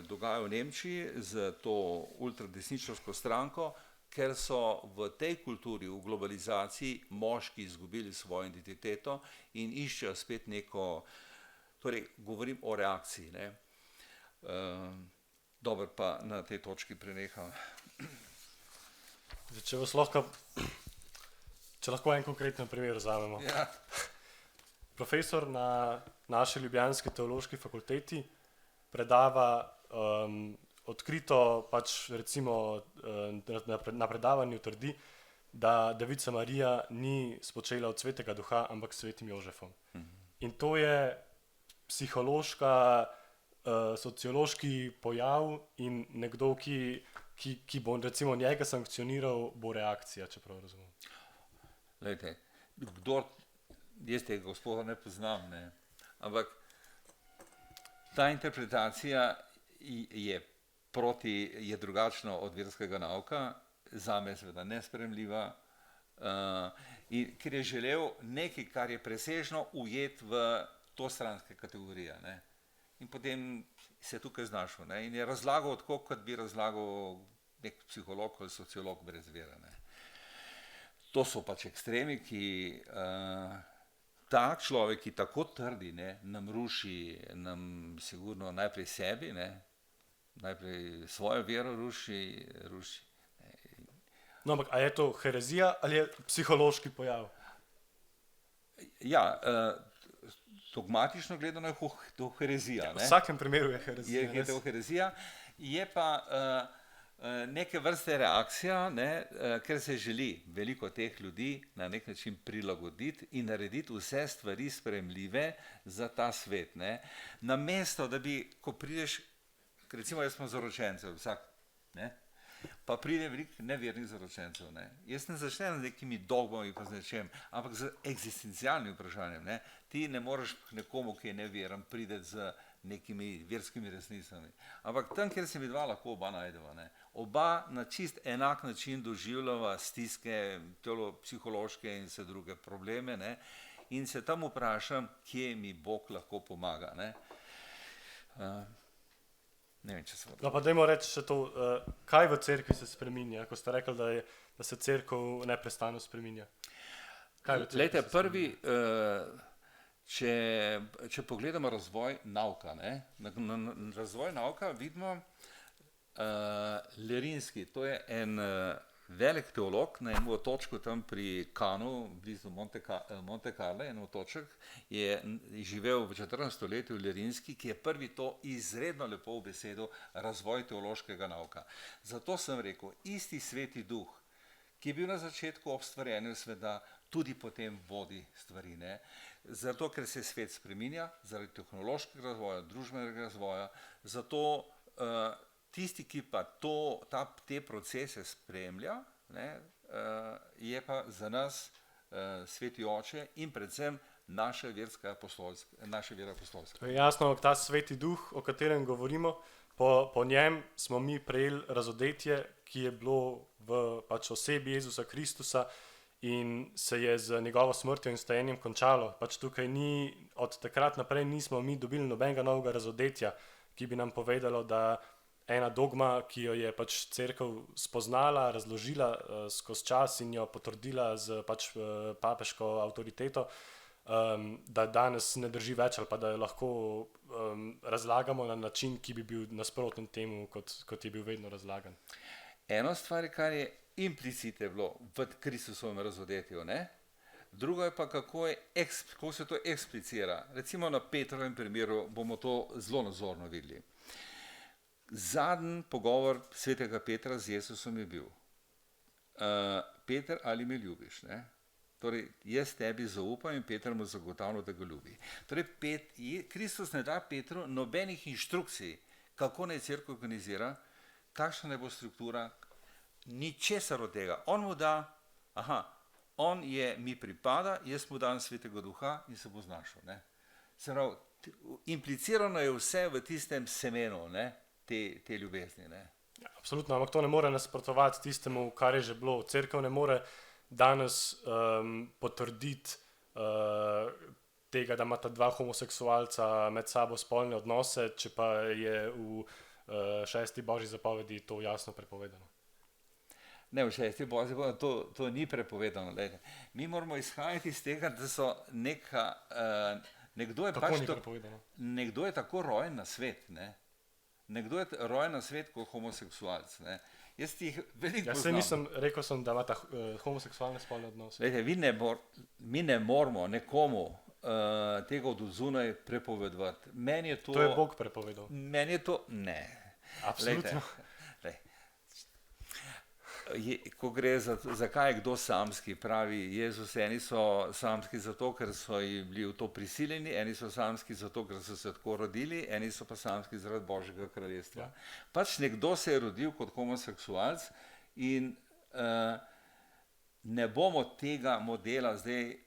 dogaja v Nemčiji z to ultradesničarsko stranko, ker so v tej kulturi, v globalizaciji, moški izgubili svojo identiteto in iščejo spet neko, torej govorim o reakciji. Ne. Dobro, pa na tej točki preneham. Če lahko en konkreten primer vzamemo. Ja. Profesor na naši ljubljanski teološki fakulteti predava odkrito, pač recimo na predavanju trdi, da Devica Marija ni spočela od Svetega Duha, ampak s Svetim Jožefom. In to je sociološki pojav in nekdo, ki bo recimo njega sankcioniral, bo reakcija, čeprav razumem. Glejte, jaz tega gospoda ne poznam, ne. Ampak ta interpretacija je drugačna od verskega nauka, zame je seveda nesprejemljiva, in ker je želel nekaj, kar je presežno, ujeti v to stranske kategorije. Ne. In potem se je tukaj znašel. Ne. In je razlagal tako, kot bi razlagal nek psiholog ali sociolog brez vere. Ne. To so pač ekstremi, ki tak človek, ki tako trdi, ne, nam ruši, nam sigurno najprej sebi, ne, najprej svojo vero ruši. No, ampak a je to herezija ali je psihološki pojav? Ja, dogmatično gledano je to herezija. V vsakem primeru je herezija. Je to herezija, je pa neke vrste reakcija, ker se želi veliko teh ljudi na nek način prilagoditi in narediti vse stvari sprejemljive za ta svet. Namesto, da bi, ko prideš, recimo jaz smo zaročencev, vsak, pa pride veliko nevernih zaročencev. Jaz ne začnem z nekimi dogmami pa z nečem, ampak z eksistencialnim vprašanjem. Ti ne moreš nekomu, ki je neveren, prideti z nekimi verskimi resnicami. Ampak tam, kjer se mi dva lahko oba najdeva. Oba na čist enak način doživljava stiske, psihološke in vse druge probleme, in se tam vprašam, kje mi Bog lahko pomaga. Ne vem, če se No, pa dajmo reči še to, kaj v cerkvi se spreminja, ko ste rekli, da se cerkev neprestano spreminja. Kaj v cerkvi Glejte, se prvi, če pogledamo razvoj nauka, na razvoj nauka vidimo Lerinski, to je en velik teolog na enem otočku tam pri Kanu, blizu Monte Carlo, en otoček, je živel v 14. stoletju Lerinski, ki je prvi to izredno lepo ubesedil razvoj teološkega nauka. Zato sem rekel, isti sveti duh, ki je bil na začetku ob stvarjenju sveta, tudi potem vodi stvari. Zato, ker se svet spreminja, zaradi tehnološkega razvoja, družbenega razvoja, zato tisti, ki pa te procese spremlja, je pa za nas Sveti Oče in predvsem naša vera apostolska. To je jasno, ta sveti duh, o katerem govorimo, po njem smo mi prejeli razodetje, ki je bilo v osebi Jezusa Kristusa in se je z njegovo smrtjo in stajenjem končalo. Tukaj od takrat naprej nismo mi dobili nobenega novega razodetja, ki bi nam povedalo, da ena dogma, ki jo je cerkev spoznala, razložila skozi čas in jo potrdila z papeško avtoriteto, da danes ne drži več ali pa da jo lahko razlagamo na način, ki bi bil nasproten temu, kot je bil vedno razlagan. Eno stvar, kar je implicite bilo v Kristusovem razodetju, drugo je pa, kako se to eksplicira. Recimo na Petrovem primeru bomo to zelo nazorno videli. Zadnji pogovor svetega Petra z Jezusom je bil: Peter, ali me ljubiš? Torej, jaz tebi zaupam in Peter mu zagotavlja, da ga ljubi. Torej, Kristus ne da Petru nobenih inštrukcij, kako naj cerkev organizira, kakšna naj bo struktura, ničesar od tega. On mu da, mi pripada, jaz mu dam Svetega Duha in se bo znašel. Se pravi, implicirano je vse v tistem semenu, te ljubezni. Ja, absolutno, ampak to ne more nasprotovati tistemu, kar je že bilo. Cerkev ne more danes potrditi tega, da imata dva homoseksualca med sabo spolne odnose, če pa je v 6. božji zapovedi to jasno prepovedano. Ne, v 6. božji zapovedi to ni prepovedano. Mi moramo izhajati iz tega, da so nekdo je tako rojen na svet, Nekdo je rojen na svet kot homoseksualc. Jaz jih veliko poznam. Nisem rekel, da imata homoseksualne spolne odnose. Mi ne moramo nekomu tega od zunaj prepovedovati. To je Bog prepovedal. Meni je to ne. Absolutno. Ko gre zakaj je kdo samski, pravi Jezus, eni so samski zato, ker so bili v to prisiljeni, eni so samski zato, ker so se tako rodili, eni so pa samski zaradi Božjega kraljestva. Ja. Nekdo se je rodil kot homoseksualc in ne bomo tega modela zdaj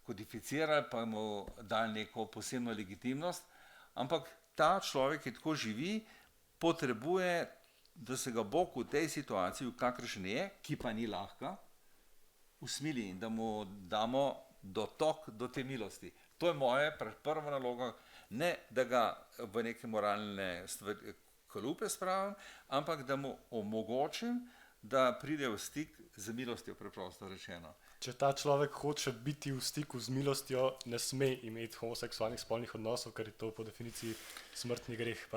kodificirali, pa mu dali neko posebno legitimnost, ampak ta človek, ki tako živi, potrebuje, da se ga Bog v tej situaciji, v kakršni je, ki pa ni lahka, usmili in da mu damo dotok do te milosti. To je moja prva naloga, ne da ga v neke moralne kalupe spravim, ampak da mu omogočim, da pride v stik z milostjo, preprosto rečeno. Če ta človek hoče biti v stiku z milostjo, ne sme imeti homoseksualnih spolnih odnosov, ker je to po definiciji smrtni greh.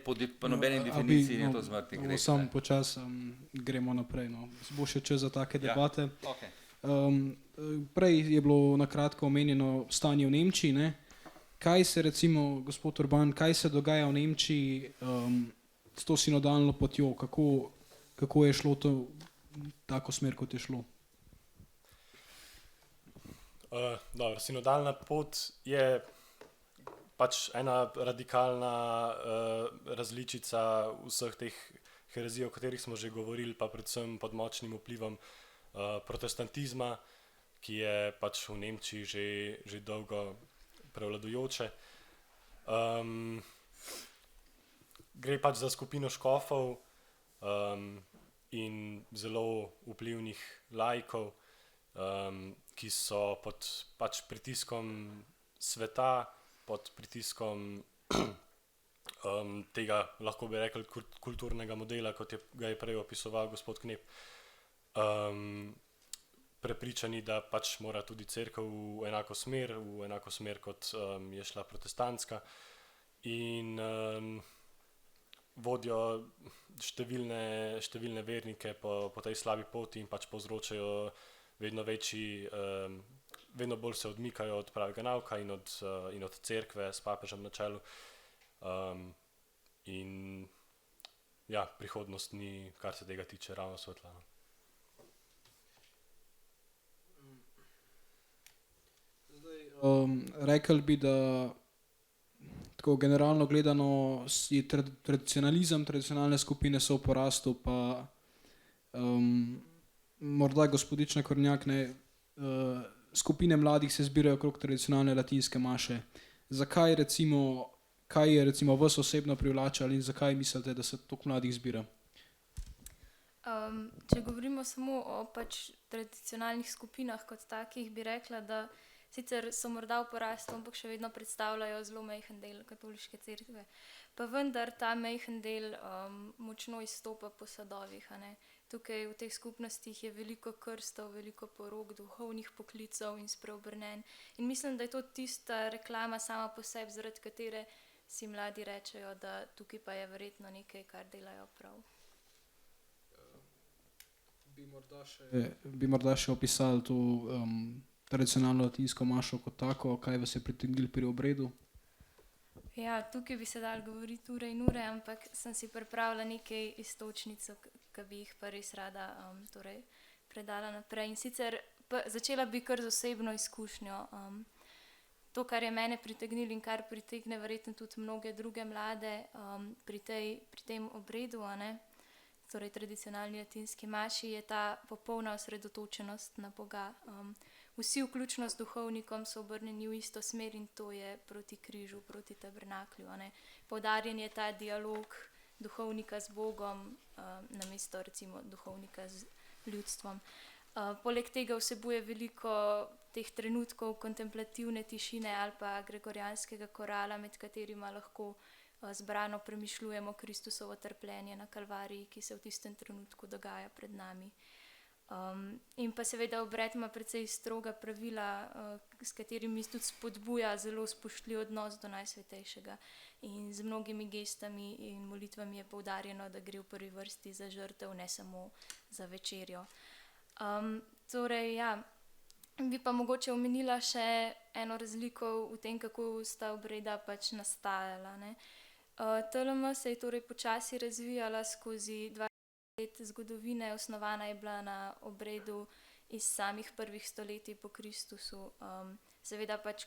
Po nobeni definiciji je to smrtni greh. Samo počasi gremo naprej. Bo še čas za take debate. Okay. Prej je bilo na kratko omenjeno stanje v Nemčiji. Ne? Kaj se recimo, gospod Urban, kaj se dogaja v Nemčiji s to sinodalno potjo? Kako je šlo to tako smer, kot je šlo? Dobro, sinodalna pot je pač ena radikalna različica vseh teh herezij, o katerih smo že govorili, pa predvsem pod močnim vplivom protestantizma, ki je pač v Nemčiji že dolgo prevladujoče. Gre pač za skupino škofov in zelo vplivnih laikov, ki so pod pač pritiskom sveta, pod pritiskom tega, lahko bi rekli, kulturnega modela, kot ga je prej opisoval gospod Knep, prepričani, da pač mora tudi cerkev v enako smer, kot je šla protestantska, in vodijo številne vernike po tej slabi poti in pač povzročajo vedno bolj se odmikajo od pravega nauka in od cerkve s papežem na čelu. In ja, prihodnost ni, kar se tega tiče, ravno svetla. Rekel bi, da tako generalno gledano je tradicionalizem, tradicionalne skupine so v porastu, pa morda gospodična Kornjak, skupine mladih se zbirajo okrog tradicionalne latinske maše. Zakaj recimo, kaj je recimo vas osebno privlačalo in zakaj mislite, da se toliko mladih zbira? Če govorimo samo o pač tradicionalnih skupinah kot takih, bi rekla, da sicer so morda v porastu, ampak še vedno predstavljajo zelo majhen del katoliške cerkve. Pa vendar ta majhen del močno izstopa po sadovih. Tukaj v teh skupnostih je veliko krstov, veliko porok, duhovnih poklicev in spreobrnenj. In mislim, da je to tista reklama sama po sebi, zaradi katere si mladi rečejo, da tukaj pa je verjetno nekaj, kar delajo prav. Bi morda še opisali to tradicionalno latinsko mašo kot tako, kaj vas je pritegnilo pri obredu? Ja, tukaj bi se dalo govoriti ure in ure, ampak sem si pripravila nekaj iztočnic, ki bi jih pa res rada predala naprej. In sicer začela bi kar z osebno izkušnjo. To, kar je mene pritegnilo in kar pritegne verjetno tudi mnoge druge mlade pri tem obredu, torej tradicionalni latinski maši, je ta popolna osredotočenost na Boga. Vsi, vključno s duhovnikom, so obrnjeni v isto smer in to je proti križu, proti tabernaklju. Poudarjen je ta dialog duhovnika z Bogom, namesto recimo duhovnika z ljudstvom. Poleg tega vsebuje veliko teh trenutkov kontemplativne tišine ali pa gregorijanskega korala, med katerima lahko zbrano premišljujemo Kristusovo trpljenje na Kalvariji, ki se v tistem trenutku dogaja pred nami. In pa seveda obred ima precej stroga pravila, s katerimi tudi spodbuja zelo spoštljiv odnos do Najsvetejšega. In z mnogimi gestami in molitvami je poudarjeno, da gre v prvi vrsti za žrtev, ne samo za večerjo. Bi pa mogoče omenila še eno razliko v tem, kako sta obreda pač nastajala. TLM se je torej počasi razvijala skozi 20 let zgodovine, osnovana je bila na obredu iz samih prvih stoletij po Kristusu. Seveda pač,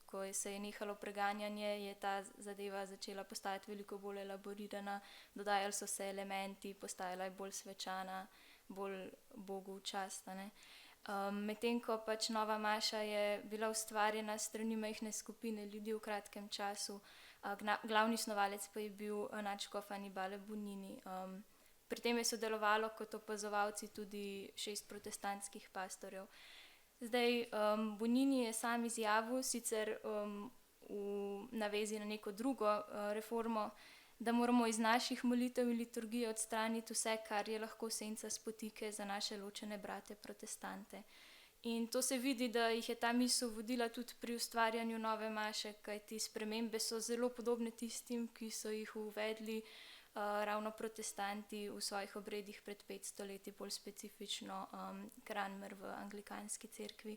ko se je nehalo preganjanje, je ta zadeva začela postajati veliko bolj elaborirana, dodajali so se elementi, postajala je bolj svečana, bolj Bogu v čast. Medtem ko pač nova maša je bila ustvarjena s strani majhne skupine ljudi v kratkem času, glavni snovalec pa je bil nadškof Annibale Bonini. Pri tem je sodelovalo kot opazovalci tudi 6 protestantskih pastorjev. Bonini je sam izjavil, sicer v navezi na neko drugo reformo, da moramo iz naših molitev in liturgije odstraniti vse, kar je lahko senca spotike za naše ločene brate protestante. In to se vidi, da jih je ta misel vodila tudi pri ustvarjanju nove maše, kajti spremembe so zelo podobne tistim, ki so jih uvedli ravno protestanti v svojih obredih pred 500 leti, bolj specifično Cranmer v anglikanski cerkvi.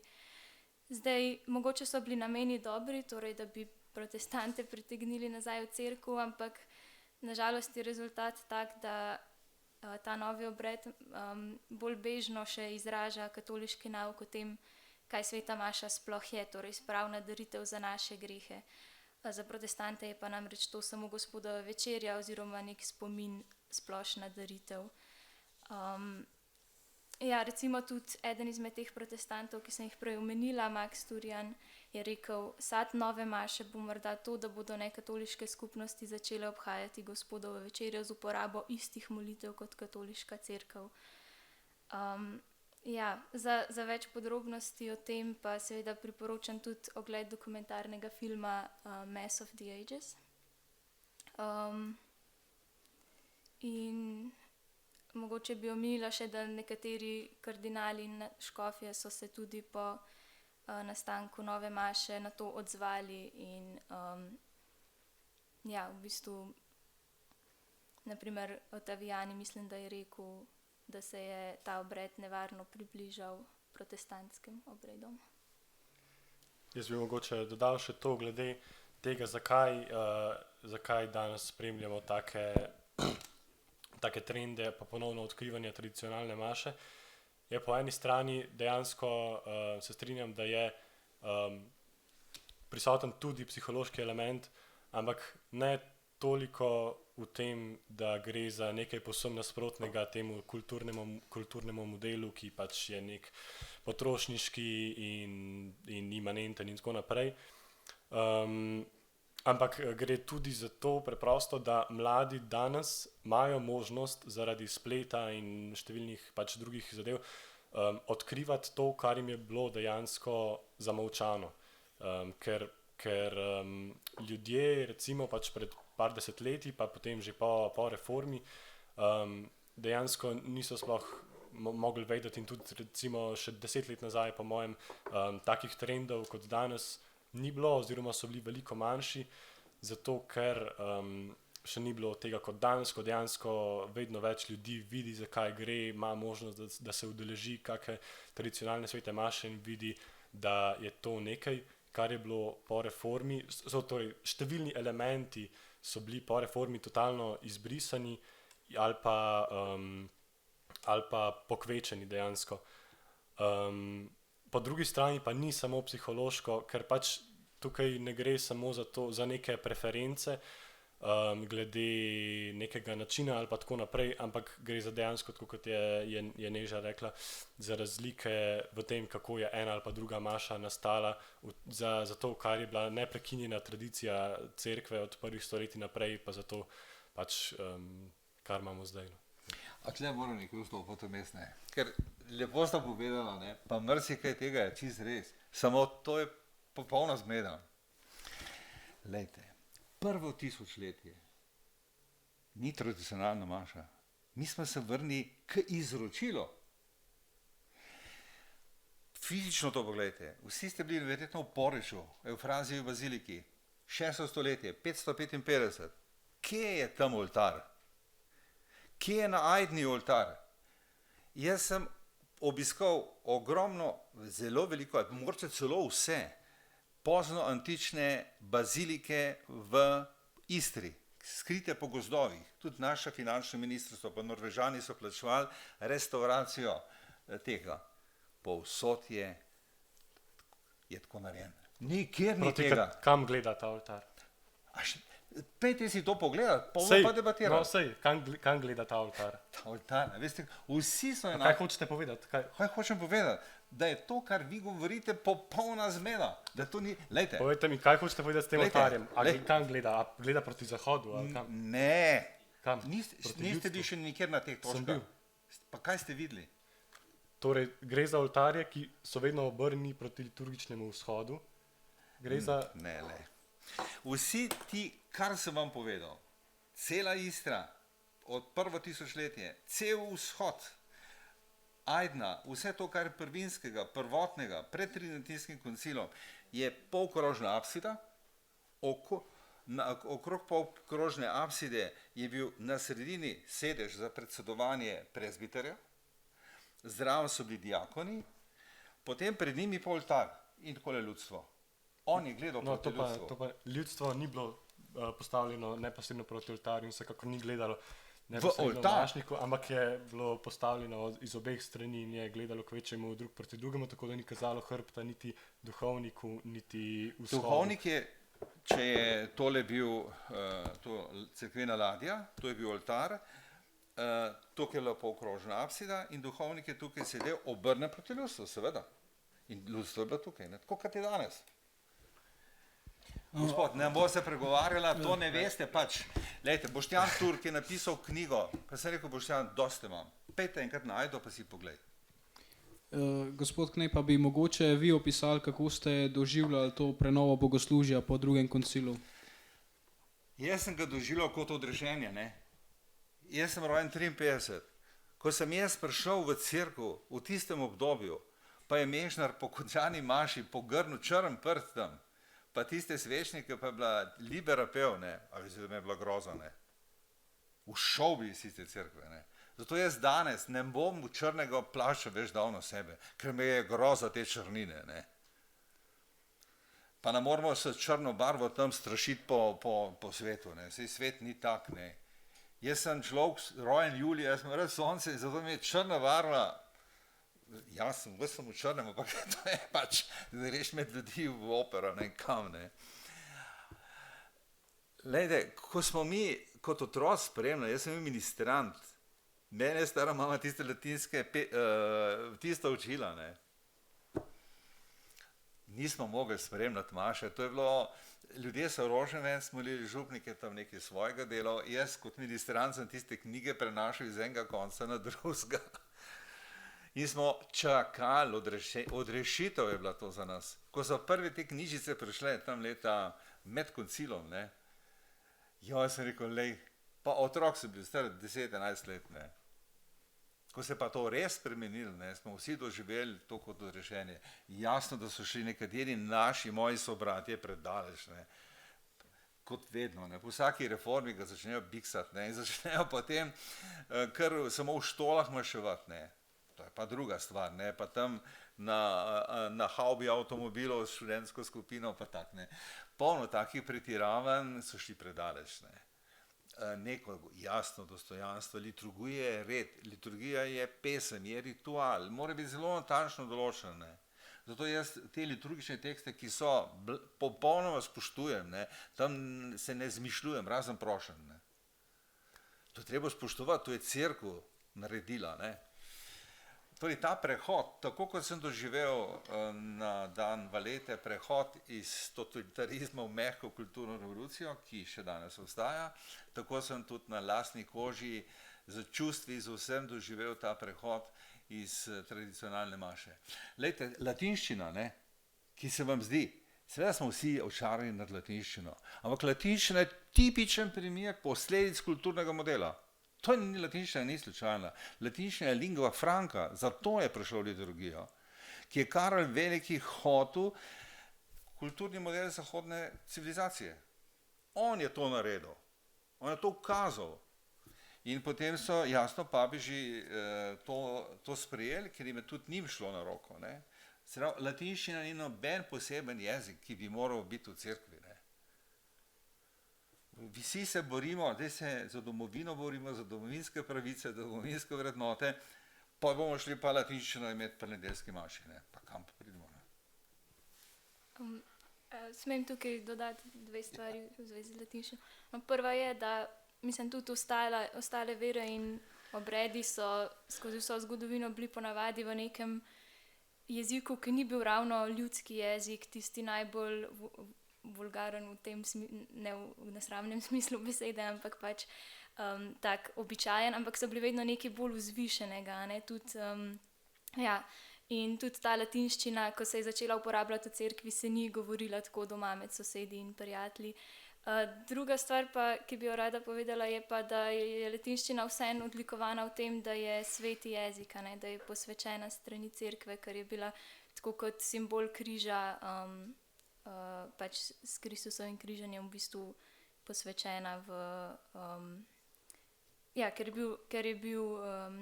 Zdaj, mogoče so bili nameni dobri, torej da bi protestante pritegnili nazaj v cerkev, ampak nažalost je rezultat tak, da ta novi obred bolj bežno še izraža katoliški nauk o tem, kaj sveta maša sploh je, torej spravna daritev za naše grehe. Za protestante je pa namreč to samo Gospodova večerja oziroma nek spomin, splošna daritev. Ja, recimo tudi eden izmed teh protestantov, ki sem jih prej omenila, Max Turian, je rekel, sad nove maše bo morda to, da bodo nekatoliške skupnosti začele obhajati Gospodovo večerjo z uporabo istih molitev kot katoliška cerkev. Ja, za več podrobnosti o tem pa seveda priporočam tudi ogled dokumentarnega filma Mass of the Ages. In mogoče bi omenila še, da nekateri kardinali in škofje so se tudi po nastanku nove maše na to odzvali in ja, v bistvu na primer Ottaviani mislim, da je rekel, da se je ta obred nevarno približal protestantskim obredom. Jaz bi mogoče dodal še to glede tega, zakaj danes spremljamo take trende pa ponovno odkrivanje tradicionalne maše. Je po eni strani dejansko se strinjam, da je prisoten tudi psihološki element, ampak ne toliko v tem, da gre za nekaj povsem nasprotnega temu kulturnemu modelu, ki pač je nek potrošniški in imanenten in tako naprej. Ampak gre tudi za to preprosto, da mladi danes imajo možnost zaradi spleta in številnih pač drugih zadev odkrivati to, kar jim je bilo dejansko zamolčano. Ker ljudje recimo pač pred par desetletji, pa potem že po reformi, dejansko niso sploh mogli vedeti in tudi recimo še 10 let nazaj po mojem takih trendov kot danes ni bilo oziroma so bili veliko manjši, zato ker še ni bilo tega kot danes, ko dejansko vedno več ljudi vidi, zakaj gre, ima možnost, da se udeleži kakšne tradicionalne svete maše in vidi, da je to nekaj, kar je bilo po reformi, torej številni elementi so bili po reformi totalno izbrisani ali pa pokvečeni dejansko. Po drugi strani pa ni samo psihološko, ker pač tukaj ne gre samo za neke preference glede nekega načina ali pa tako naprej, ampak gre za dejansko, tako kot je Neža rekla, za razlike v tem, kako je ena ali pa druga maša nastala, za to, kar je bila neprekinjena tradicija cerkve od prvih stoletij naprej, pa za to pač, kar imamo zdaj. A tle moram nekaj vstopiti vmes, ne? Ker lepo sta povedala, ne? Pa marsikaj tega je čisto res. Samo to je popolna zmeda. Lejte, prvo tisočletje ni tradicionalna maša. Mi smo se vrnili k izročilu. Fizično to pogledajte. Vsi ste bili verjetno v Poreču, Eufraziji v Baziliki, 6. stoletje, 555. Kje je tam oltar? Kje je na Ajdni oltar? Jaz sem obiskal ogromno, zelo veliko, mogoče celo vse pozno antične bazilike v Istri, skrite po gozdovih. Tudi naše finančno ministrstvo, pa Norvežani so plačevali restauracijo tega. Povsod je tako narejeno. Nikjer ni tega. Kam gleda ta oltar? Pejte si to pogledati, pa debatirati. No, sej, kam gleda ta oltar? Ta oltar, veste, vsi so enaki. Kaj hočete povedati? Kaj hočem povedati? Da je to, kar vi govorite, popolna zmeda. Da to ni, lejte. Povejte mi, kaj hočete povedati s tem oltarjem? Kam gleda? A gleda proti zahodu? Ali kam? Ne. Kam? Niste bili še nikjer na teh točkah. Sem bil. Pa kaj ste videli? Torej, gre za oltarje, ki so vedno obrnjeni proti liturgičnemu vzhodu. Gre za... Ne. Vsi ti, kar sem vam povedal, cela Istra, od prvo tisočletje, cel vzhod, Ajdna, vse to, kar je prvinskega, prvotnega, pred tridentinskim koncilom, je polkrožna apsida, Okrog polkrožne apside je bil na sredini sedež za predsedovanje presbiterja, zraven so bili diakoni, potem pred njimi pa oltar in takole ljudstvo. On je gledal No, proti ljudstvu. to pa ljudstvo ni bilo postavljeno neposredno proti oltarju in vsekakor ni gledalo V neposredno oltar? mašniku, ampak je bilo postavljeno iz obeh strani in je gledalo kvečjemu drug proti drugemu, tako da ni kazalo hrbta niti duhovniku, niti vzhodu. Duhovnik je, če je tole bil to cerkvena ladja, to je bil oltar, tukaj je bila polkrožna apsida in duhovnik je tukaj sedel obrne proti ljudstvu, seveda. In ljudstvo je bilo tukaj, ne? Tako kot je danes. Gospod, ne bo se pregovarjala, to ne veste pač. Lejte, Boštjan Turk je napisal knjigo, pa sem rekel, Boštjan, dosti imam. Pejte enkrat najdo, pa si poglej. Gospod Knej, pa bi mogoče vi opisali, kako ste doživljali to prenovo bogoslužja po drugem koncilu? Jaz sem ga doživljal kot odrešenje, ne. Jaz sem rojen 53. Ko sem jaz prišel v cerkev v tistem obdobju, pa je Mešnar po končani maši pogrnil črn prst tam, pa tiste svečnike pa je bila Libera pev, ne, a veste, da mi je bila groza, ne. Ušel bi iz tiste cerkve, ne. Zato jaz danes ne bom v črnega plašča več dal na sebe, ker me je groza te črnine, ne. Pa ne moramo se črno barvo tam strašiti po svetu, ne. Saj svet ni tak, ne. Jaz sem človek rojen julija, jaz sem rad sonce in zato mi je črna barva. Jaz sem v črnem, ampak to je pač, da greš med ljudi v opero, ne kam, ne. Glejte, ko smo mi kot otroci spremljali, jaz sem bil ministrant, mene je stara mama tiste latinske tisto učila, ne. Nismo mogli spremljati maše, to je bilo, ljudje so rožne ven smolili, župnik je tam nekaj svojega delal, jaz kot ministrant sem tiste knjige prenašal iz enega konca na drugega. In smo čakali, odrešitev je bila to za nas. Ko so prve te knjižice prišle, tam leta med koncilom, ne, jaz sem rekel, lej, pa otrok sem bil star 10-11 let, ne. Ko se pa to res spremenilo, ne, smo vsi doživeli to kot odrešenje. Jasno, da so šli nekateri naši, moji sobratje predaleč, ne. Kot vedno, ne. Po vsaki reformi ga začnejo biksati, ne, in začnejo potem kar samo v štolah maševati, ne. To je pa druga stvar, ne, pa tam na havbi avtomobilov s študentsko skupino, pa tak, ne. Polno takih pretiravanj so šli predaleč, ne. Neko jasno dostojanstvo, liturgija je red, liturgija je pesem, je ritual, mora biti zelo natančno določen, ne. Zato jaz te liturgične tekste, ki so, popolnoma spoštujem, ne, tam se ne zmišljujem, razen prošenj, ne. To je treba spoštovati, to je cerkev naredila, ne. Torej ta prehod, tako kot sem doživel na dan Valete, prehod iz totalitarizma v mehko kulturno revolucijo, ki še danes obstaja, tako sem tudi na lastni koži z čustvi, z vsem doživel ta prehod iz tradicionalne maše. Glejte, latinščina, ne, ki se vam zdi, seveda smo vsi očarani nad latinščino, ampak latinščina je tipičen primer posledic kulturnega modela. To ni latinščina, ni slučajna. Latinščina je lingua franca, zato je prišlo v liturgijo, ki je Karol Veliki hotel kulturni model zahodne civilizacije. On je to naredil, on je to ukazal. In potem so jasno papeži to sprejeli, ker jim je tudi njim šlo na roko, ne. Se pravi, latinščina ni noben poseben jezik, ki bi moral biti v cerkvi, ne. Vsi se borimo, zdaj se za domovino borimo, za domovinske pravice, za domovinske vrednote, pa bomo šli pa latinščino imeti pri nedeljski maši, ne, pa kam pa pridemo, ne. Smem tukaj dodati dve stvari v zvezi z latinščino. Prva je, da mislim tudi ostale vere in obredi so skozi vso zgodovino bili ponavadi v nekem jeziku, ki ni bil ravno ljudski jezik, tisti najbolj vulgaren v tem ne v nesramnem smislu besede, ampak pač tak običajen, ampak so bili vedno nekaj bolj vzvišenega, ne, tudi, ja, in tudi ta latinščina, ko se je začela uporabljati v cerkvi, se ni govorila tako doma med sosedi in prijatelji. Druga stvar pa, ki bi jo rada povedala, je pa, da je latinščina vseeno odlikovana v tem, da je sveti jezik, ne, da je posvečena strani cerkve, ker je bila tako kot simbol križa pač s Kristusovim križanjem v bistvu posvečena ker je bil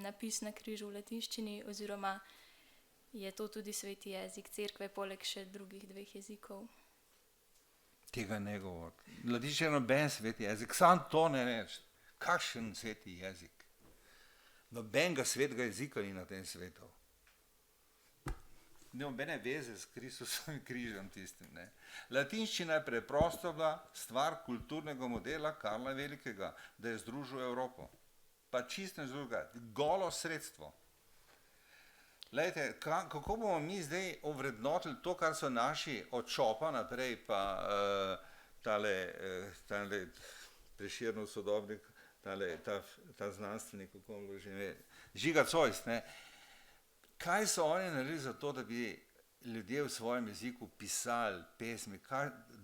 napis na križu v latinščini, oziroma je to tudi sveti jezik cerkve, poleg še drugih 2 jezikov. Tega ne govori. Latinščina je noben sveti jezik, sam to ne reči. Kakšen sveti jezik? Nobenega svetega jezika ni na tem svetu. Nobene veze s Kristusovim križem tistim. Ne. Latinščina je preprosto bila stvar kulturnega modela Karla Velikega, da je združil Evropo. Pa čisto druga, golo sredstvo. Lejte, kako bomo mi zdaj ovrednotili to, kar so naši od Čopa naprej, pa tale Prešernov sodobnik, ta znanstvenik, kako bomo že imeli, Žiga Zois, ne. Kaj so oni naredili za to, da bi ljudje v svojem jeziku pisali pesmi,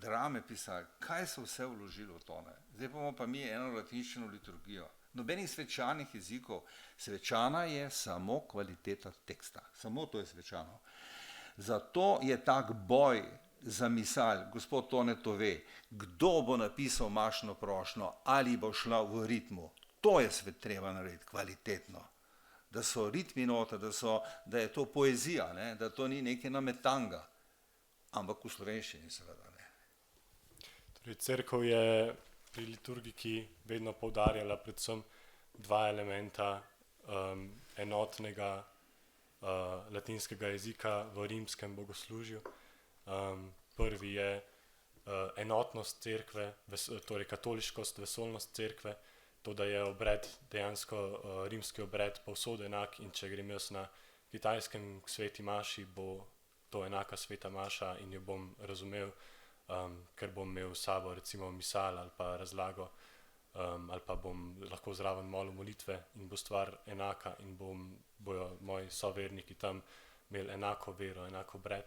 drame pisali, kaj so vse vložili v to, ne. Zdaj bomo pa mi eno latinščino liturgijo. Nobenih svečanih jezikov. Svečana je samo kvaliteta teksta. Samo to je svečano. Zato je tak boj za misal, gospod Tone to ve, kdo bo napisal mašno prošnjo, ali bo šla v ritmu. To je treba narediti kvalitetno. Da so ritmi nota, da je to poezija, ne? Da to ni nekaj nametanga. Ampak v slovenščini seveda ne. Torej, cerkev je pri liturgiki vedno poudarjala predvsem 2 elementa enotnega latinskega jezika v rimskem bogoslužju. Prvi je enotnost cerkve, torej katoliškost, vesoljnost cerkve, to, da je obred, dejansko rimski obred povsod enak, in če grem jaz na kitajskem k sveti maši, bo to enaka sveta maša in jo bom razumel, ker bom imel s sabo recimo misal ali pa razlago, ali pa bom lahko zraven molil molitve in bo stvar enaka in bojo moji soverniki tam imeli enako vero, enako obred.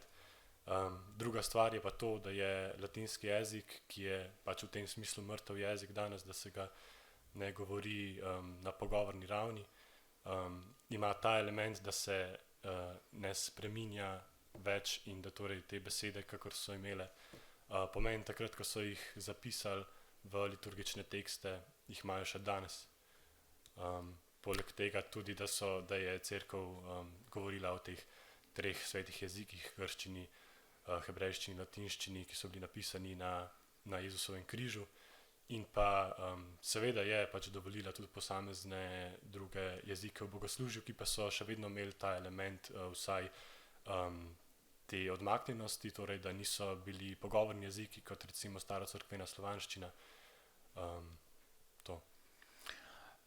Druga stvar je pa to, da je latinski jezik, ki je pač v tem smislu mrtev jezik danes, da se ga ne govori na pogovorni ravni, ima ta element, da se ne spreminja več in da torej te besede, kakor so imele pomen takrat, ko so jih zapisali v liturgične tekste, jih imajo še danes. Poleg tega tudi, da je cerkev govorila o teh 3 svetih jezikih, grščini, hebrejščini, latinščini, ki so bili napisani na Jezusovem križu, in pa seveda je pač dovolila tudi posamezne druge jezike v bogoslužju, ki pa so še vedno imeli ta element vsaj te odmaknjenosti, torej da niso bili pogovorni jeziki, kot recimo starocerkvena slovanščina. To.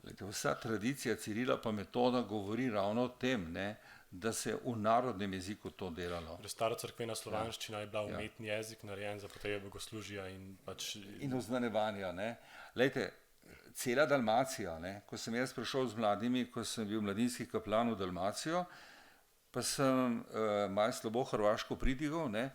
Vsa tradicija Cirila pa Metoda govori ravno o tem, ne, da se v narodnem jeziku to delalo. Starocerkvena slovanščina je bila umetni jezik, narejen za potrebe bogoslužja in pač... In oznanjevanja, ne. Lejte, cela Dalmacija, ne, ko sem jaz prišel z mladimi, ko sem bil mladinski kaplan v Dalmacijo, pa sem malo slabo hrvaško pridigal, ne,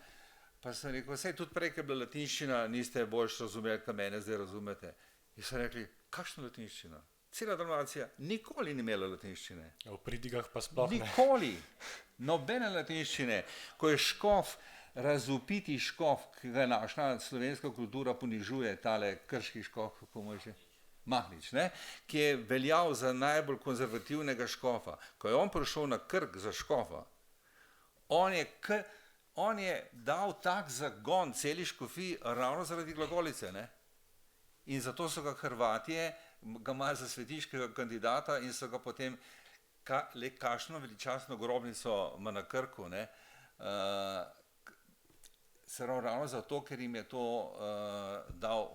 pa sem rekel, saj tudi prej, ker je bila latinščina, niste boljš razumeli, kaj mene zdaj razumete. In so rekli, kakšna latinščina? Cela Dalmacija nikoli ni imela latinščine. V pridigah pa sploh ne. Nikoli. Nobene latinščine. Ko je škof, razvpiti škof, ki ga naša slovenska kultura ponižuje, tale krški škof, kako mu je že? Mahnič, ne? Ki je veljal za najbolj konzervativnega škofa. Ko je on prišel na Krk za škofa, on je dal tak zagon celi škofiji ravno zaradi glagolice, ne? In zato so ga Hrvatije ga imeli za svetiškega kandidata in so ga potem, kakšno veličastno grobnico ima na Krku, ne? Se ravno zato, ker jim je to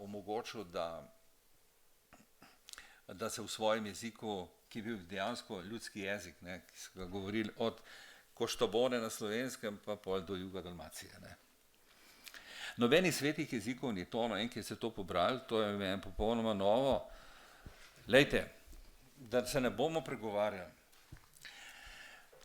omogočil, da se v svojem jeziku, ki je bil dejansko ljudski jezik, ne, ki so ga govorili od Koštabone na Slovenskem pa pol do juga Dalmacije. Ne. Nobenih svetih jezikov ni to, no, enkrat se to pobrali, to je meni popolnoma novo. Lejte, da se ne bomo pregovarjali.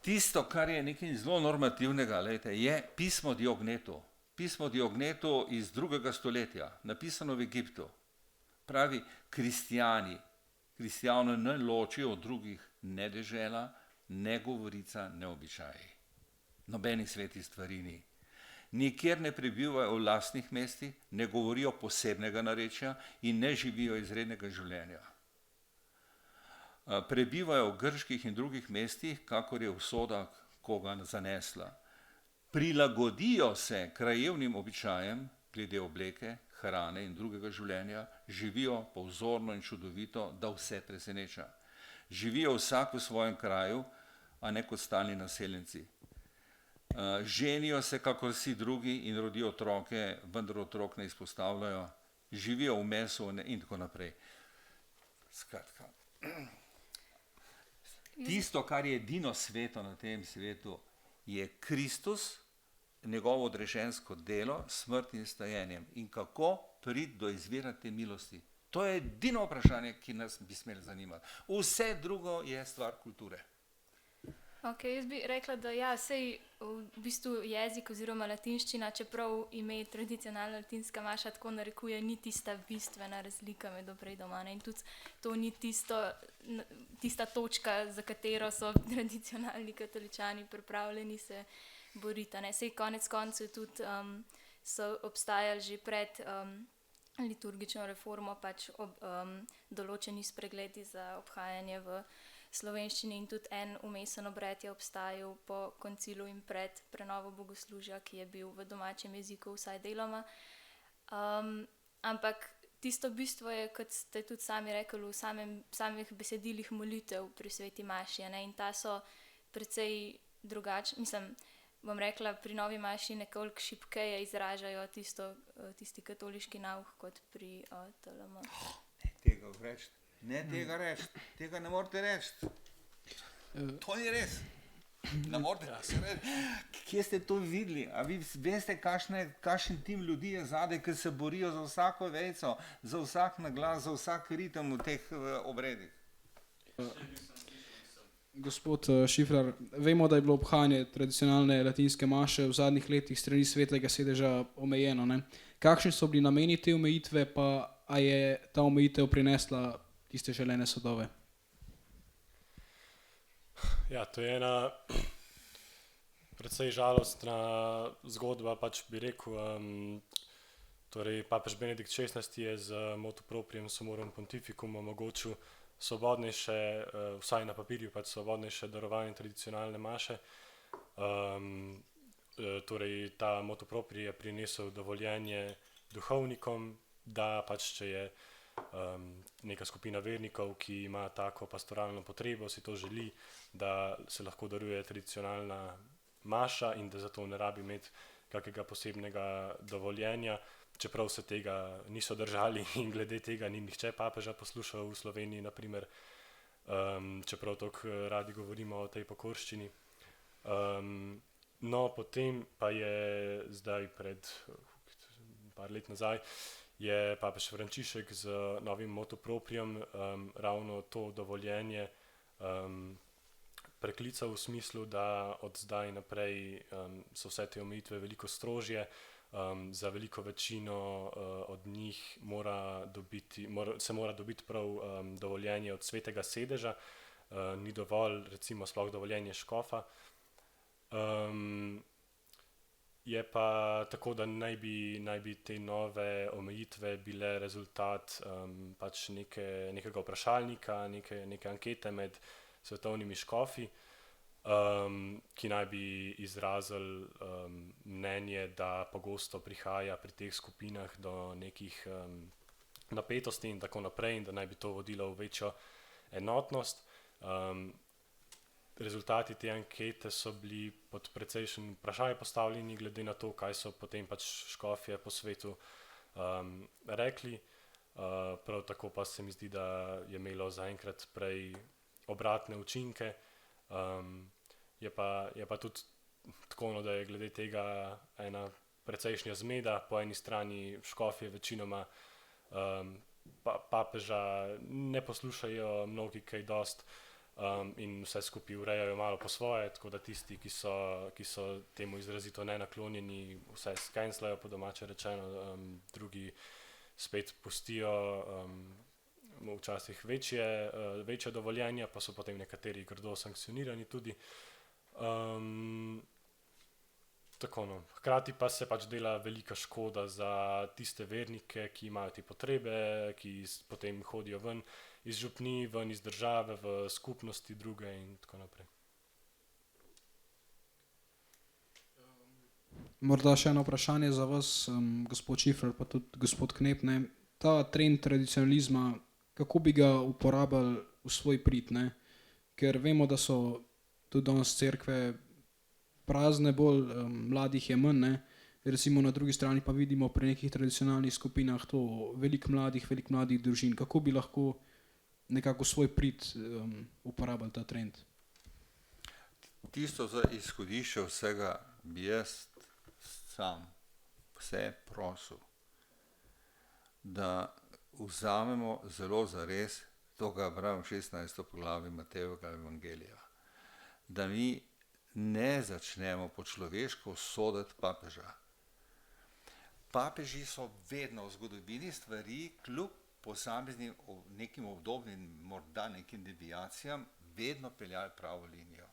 Tisto, kar je nekaj zelo normativnega, lejte, je pismo Diognetu. Pismo Diognetu iz 2. stoletja, napisano v Egiptu. Pravi, kristijane ne ločijo od drugih ne dežela, ne govorica, ne običaji. Nobenih svetih stvari ni. nikjer ne prebivajo v lastnih mestih, ne govorijo posebnega narečja in ne živijo izrednega življenja. Prebivajo v grških in drugih mestih, kakor je usoda koga zanesla. Prilagodijo se krajevnim običajem glede obleke, hrane in drugega življenja, živijo povzorno in čudovito, da vse preseneča. Živijo vsak v svojem kraju, a ne kot stalni naseljenci. Ženijo se, kakor vsi drugi, in rodijo otroke, vendar otrok ne izpostavljajo. Živijo v mesu in tako naprej. Skratka, tisto, kar je edino sveto na tem svetu, je Kristus, njegovo odrešensko delo, smrt in stajenjem. In kako priti do izvira te milosti? To je edino vprašanje, ki nas bi smelo zanimati. Vse drugo je stvar kulture. Ok, jaz bi rekla, da ja, sej v bistvu jezik oziroma latinščina, čeprav ime tradicionalna latinska maša tako narekuje, ni tista bistvena razlika med obredom, a ne? In tudi to ni tista točka, za katero so tradicionalni katoličani pripravljeni se boriti, a ne? Sej konec koncev tudi so obstajali že pred liturgično reformo pač določeni spregledi za obhajanje v slovenščini in tudi en vmesen obred je obstajal po koncilu in pred prenovo bogoslužja, ki je bil v domačem jeziku vsaj deloma. Ampak tisto bistvo je, kot ste tudi sami rekli, v samih besedilih molitev pri sveti maši, ne? In ta so precej drugačni, mislim, bom rekla, pri novi maši nekoliko šibkeje izražajo tisti katoliški nauk kot pri TLM. Tega reči. Ne tega reči, tega ne morete reči. To ni res. Ne morete reči. Kje ste to videli? A vi veste, kakšen tim ljudi je zadaj, ki se borijo za vsako vejico, za vsak naglas, za vsak ritem v teh obredih? Gospod Šifrar, vemo, da je bilo obhajanje tradicionalne latinske maše v zadnjih letih strani Svetega sedeža omejeno, ne? Kakšni so bili nameni te omejitve, pa a je ta omejitev prinesla tiste želene sadove? Ja, to je ena precej žalostna zgodba, pač bi rekel. Torej, papež Benedikt XVI je z motu proprium sumorum pontificum omogočil svobodnejše, vsaj na papirju, pač svobodnejše darovanje tradicionalne maše. Torej, ta motu propri je prinesel dovoljenje duhovnikom, da pač, če je neka skupina vernikov, ki ima tako pastoralno potrebo, si to želi, da se lahko daruje tradicionalna maša in da zato ne rabi imeti kakega posebnega dovoljenja, čeprav se tega niso držali in glede tega ni nihče papeža poslušal v Sloveniji, naprimer, čeprav toliko radi govorimo o tej pokorščini. No, potem pa je zdaj pred par let nazaj je papež Frančišek z novim motu proprium ravno to dovoljenje preklical v smislu, da od zdaj naprej so vse te omejitve veliko strožje, za veliko večino od njih se mora dobiti prav dovoljenje od Svetega sedeža, ni dovolj recimo sploh dovoljenje škofa. Je pa tako, da naj bi te nove omejitve bile rezultat pač nekega vprašalnika, neke ankete med svetovnimi škofi, ki naj bi izrazili mnenje, da pogosto prihaja pri teh skupinah do nekih napetosti in tako naprej in da naj bi to vodilo v večjo enotnost. Rezultati te ankete so bili pod precejšen vprašaj postavljeni glede na to, kaj so potem pač škofje po svetu rekli. Prav tako pa se mi zdi, da je imelo zaenkrat prej obratne učinke. Je pa tudi tako, da je glede tega ena precejšnja zmeda. Po eni strani škofje večinoma papeža ne poslušajo mnogi kaj dost, in vse skupaj urejajo malo po svoje, tako da tisti, ki so temu izrazito nenaklonjeni, vse skenslajo, po domače rečeno, drugi spet pustijo včasih večje dovoljenja, pa so potem nekateri grdo sankcionirani tudi. Tako, no. Hkrati pa se pač dela velika škoda za tiste vernike, ki imajo te potrebe, ki potem hodijo ven iz župnij, ven iz države, v skupnosti druge in tako naprej. Morda še eno vprašanje za vas, gospod Šifrer, pa tudi gospod Knep. Ne? Ta trend tradicionalizma, kako bi ga uporabljali v svoj prid? Ne? Ker vemo, da so tudi danes cerkve prazne, bolj mladih je manj. Ne? Recimo na drugi strani pa vidimo pri nekih tradicionalnih skupinah to veliko mladih družin. Kako bi lahko nekako svoj prid uporabljali ta trend? Tisto za izhodišče vsega bi jaz sam vse prosil, da vzamemo zelo zares to, kar pravim 16. poglavje Matejevega evangelija, da mi ne začnemo po človeško soditi papeža. Papeži so vedno v zgodovini stvari, kljub posameznim nekim obdobnim, morda nekim deviacijam, vedno peljali pravo linijo.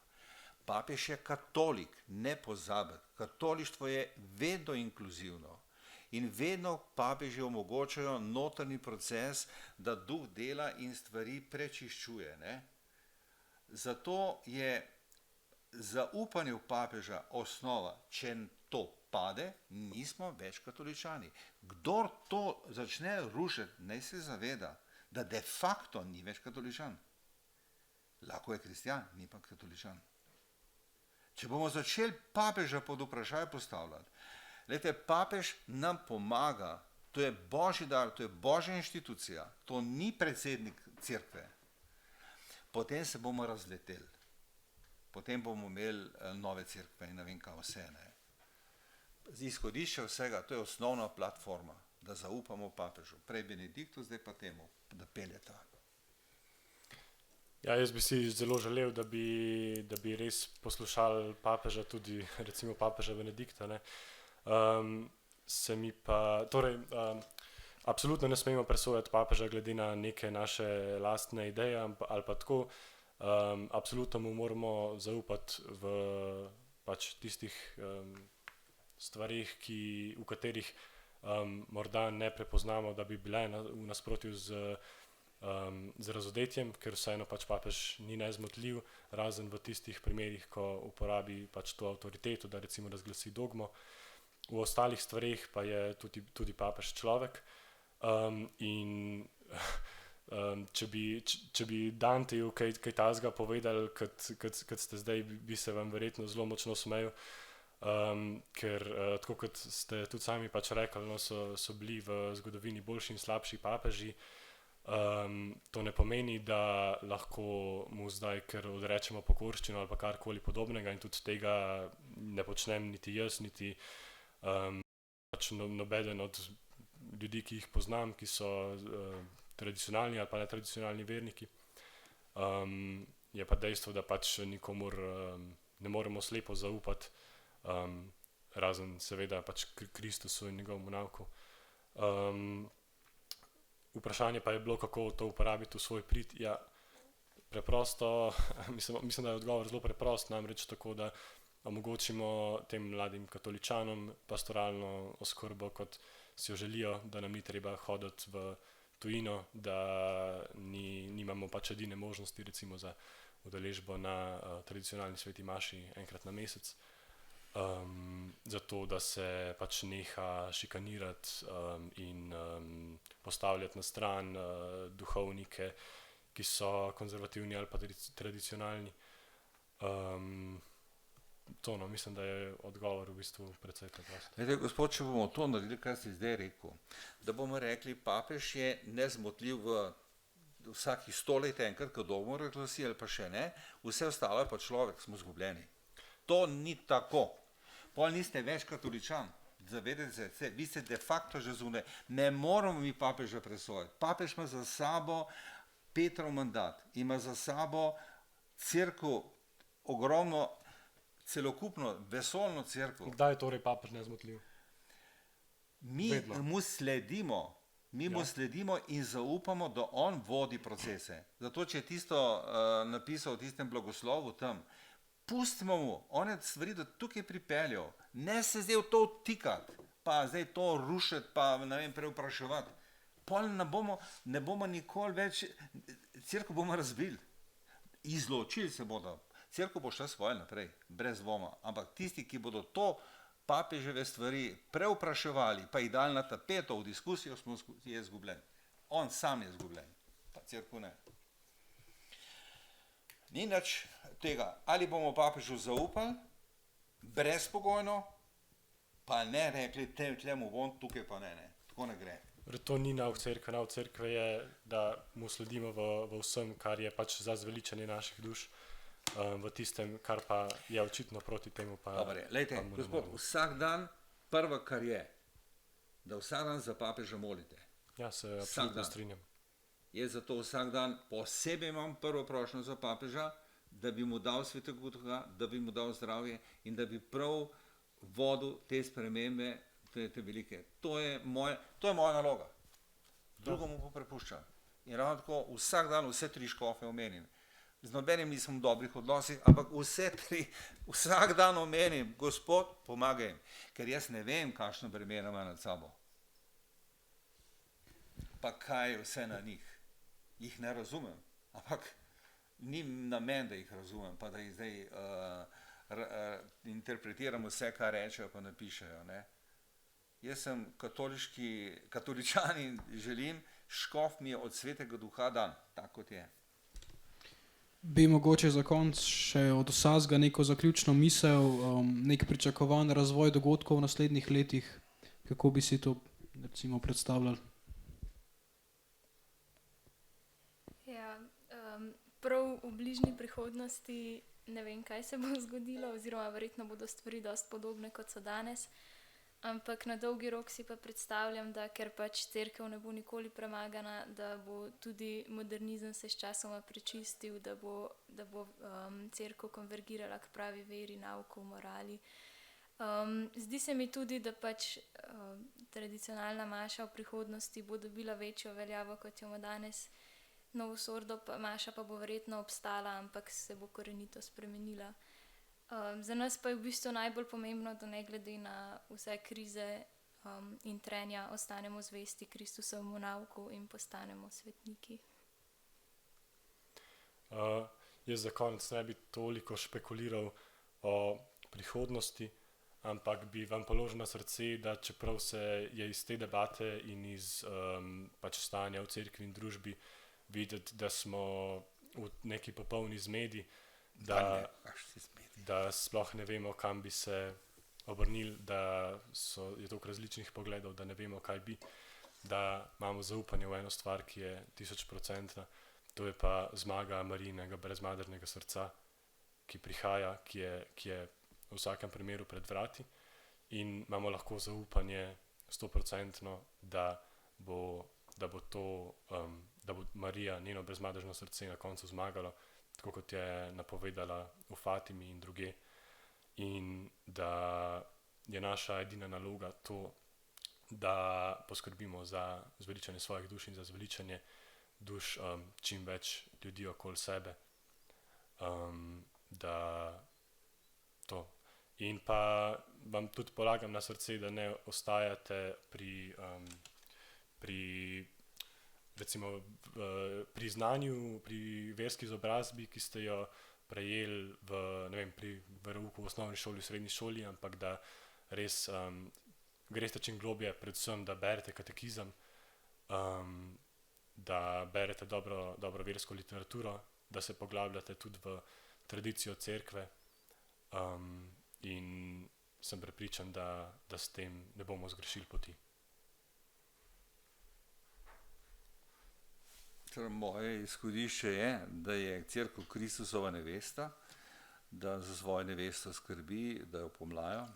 Papež je katolik, ne pozabiti. Katolištvo je vedno inkluzivno in vedno papeži omogočajo notranji proces, da duh dela in stvari prečiščuje. Ne? Zato je zaupanje v papeža osnova. Če to pade, nismo več katoličani. Kdor to začne rušiti, naj se zaveda, da de facto ni več katoličan. Lahko je kristjan, ni pa katoličan. Če bomo začeli papeža pod vprašaj postavljati, glejte, papež nam pomaga, to je božji dar, to je božja inštitucija, to ni predsednik cerkve. Potem se bomo razleteli, potem bomo imeli nove cerkve in ne vem kaj vse. Ne. Izhodišče vsega, to je osnovna platforma, da zaupamo papežu. Prej Benediktu, zdaj pa temu, da peljeta. Ja, jaz bi si zelo želel, da bi res poslušali papeža, tudi recimo papeža Benedikta. Ne. Se mi pa, torej, absolutno ne smemo presojati papeža glede na neke naše lastne ideje ali pa tako. Absolutno mu moramo zaupati v pač tistih stvarih, v katerih morda ne prepoznamo, da bi bile v nasprotju z razodetjem, ker vseeno pač papež ni nezmotljiv, razen v tistih primerih, ko uporabi pač to avtoriteto, da recimo razglasi dogmo. V ostalih stvareh pa je tudi papež človek. In če bi Danteju kaj tazga povedali, kot ste zdaj, bi se vam verjetno zelo močno smejal. Ker tako kot ste tudi sami pač rekli, no, so bili v zgodovini boljši in slabši papeži. To ne pomeni, da lahko mu zdaj, ker odrečemo pokorščino ali pa karkoli podobnega, in tudi tega ne počnem niti jaz, niti pač nobeden od ljudi, ki jih poznam, ki so tradicionalni ali pa netradicionalni verniki. Je pa dejstvo, da pač nikomur ne moremo slepo zaupati, razen seveda pač Kristusu in njegovemu nauku. Vprašanje pa je bilo, kako to uporabiti v svoj prid. Ja, preprosto, mislim, da je odgovor zelo preprost, namreč tako, da omogočimo tem mladim katoličanom pastoralno oskrbo, kot si jo želijo, da nam ni treba hoditi v tujino, da nimamo pač edine možnosti recimo za udeležbo na tradicionalni sveti maši enkrat na mesec. Zato, da se pač neha šikanirati in postavljati na stran duhovnike, ki so konzervativni ali pa tradicionalni. To, no, mislim, da je odgovor v bistvu precej preprost. Glede, gospod, če bomo to naredili, kar si zdaj rekel, da bomo rekli, papež je nezmotljiv v vsakih 100 let enkrat, ko dogmo razglasi ali pa še ne, vse ostalo je pa človek, smo zgubljeni. To ni tako. Pol niste več katoličan, zavedajte se, vi ste de facto že zunaj. Ne moramo mi papeža presojati. Papež ima za sabo Petrov mandat, ima za sabo cerkev, ogromno, celokupno, vesoljno cerkev. Kdaj je torej papež nezmotljiv? Mi mu sledimo. Mu sledimo in zaupamo, da on vodi procese. Zato, če je tisto napisal v tistem blagoslovu tam, Pustimo mu, on je stvari do tukaj pripeljal, ne se zdaj v to vtikati, pa zdaj to rušiti, pa ne vem, preupraševati. Pol ne bomo nikoli več, cerkev bomo razbili, izločili se bodo, cerkev bo šla svoje naprej, brez dvoma, ampak tisti, ki bodo to papeževe stvari preupraševali, pa jih dali na tapeto v diskusijo, je izgubljen. On sam je izgubljen, pa cerkev ne. Ni nič tega, ali bomo papežu zaupali, brezpogojno, pa ne rekli, tlemu bom, tukaj pa ne, tako ne gre. To ni nauk cerkve. Nauk cerkve je, da mu sledimo v vsem, kar je pač za zveličanje naših duš, v tistem, kar pa je očitno proti temu. Lejte, gospod, vsak dan, prvo, kar je, da vsak dan za papeža molite. Ja, se absolutno strinjam. Jaz zato vsak dan posebej imam prvo prošnjo za papeža, da bi mu dal svetega duha, da bi mu dal zdravje in da bi prav vodil te spremembe, te velike. To je moja naloga. Drugo mu pa prepuščam. In ravno tako vsak dan vse tri škofe omenim. Z nobenim nisem v dobrih odnosih, ampak vse tri, vsak dan omenim, Gospod, pomagaj jim, ker jaz ne vem, kakšno bremena ima nad sabo. Pa kaj vse na njih. Jih ne razumem, ampak ni namen, da jih razumem, pa da jih zdaj interpretiram vse, kar rečejo, pa napišejo, ne. Jaz sem katoličan in želim, škof mi je od svetega duha dan, tako kot je. Bi mogoče za konec še od vsega neko zaključno misel, nek pričakovan razvoj dogodkov v naslednjih letih, kako bi si to recimo predstavljali? Ja, prav v bližnji prihodnosti ne vem, kaj se bo zgodilo, oziroma verjetno bodo stvari dosti podobne, kot so danes. Ampak na dolgi rok si pa predstavljam, da ker pač cerkev ne bo nikoli premagana, da bo tudi modernizem se sčasoma prečistil, da bo cerkev konvergirala k pravi veri, nauku, morali. Zdi se mi tudi, da pač tradicionalna maša v prihodnosti bo dobila večjo veljavo, kot jo ima danes. Novosordo maša pa bo verjetno obstala, ampak se bo korenito spremenila. Za nas pa je v bistvu najbolj pomembno, da ne glede na vse krize in trenja ostanemo zvesti Kristusovemu nauku in postanemo svetniki. Jaz za konec ne bi toliko špekuliral o prihodnosti, ampak bi vam položil na srce, da čeprav se je iz te debate in iz pač stanja v cerkvi in družbi videti, da smo v neki popolni zmedi, da sploh ne vemo, kam bi se obrnili, da je toliko različnih pogledov, da ne vemo, kaj bi, da imamo zaupanje v eno stvar, ki je 1000%, to je pa zmaga Marijinega brezmadernega srca, ki prihaja, ki je v vsakem primeru pred vrati, in imamo lahko zaupanje 100%, da bo Marija, njeno brezmadežno srce na koncu zmagalo, tako kot je napovedala v Fatimi in druge, in da je naša edina naloga to, da poskrbimo za zveličanje svojih duš in za zveličanje duš čim več ljudi okoli sebe, da to. In pa vam tudi polagam na srce, da ne ostajate pri znanju, pri verski izobrazbi, ki ste jo prejeli pri verouku v osnovni šoli, v srednji šoli, ampak da res greste čim globlje, predvsem, da berete katekizem, da berete dobro versko literaturo, da se poglabljate tudi v tradicijo cerkve, in sem prepričan, da s tem ne bomo zgrešili poti. Moje izhodišče je, da je cerkev Kristusova nevesta, da za svojo nevesto skrbi, da jo pomlaja.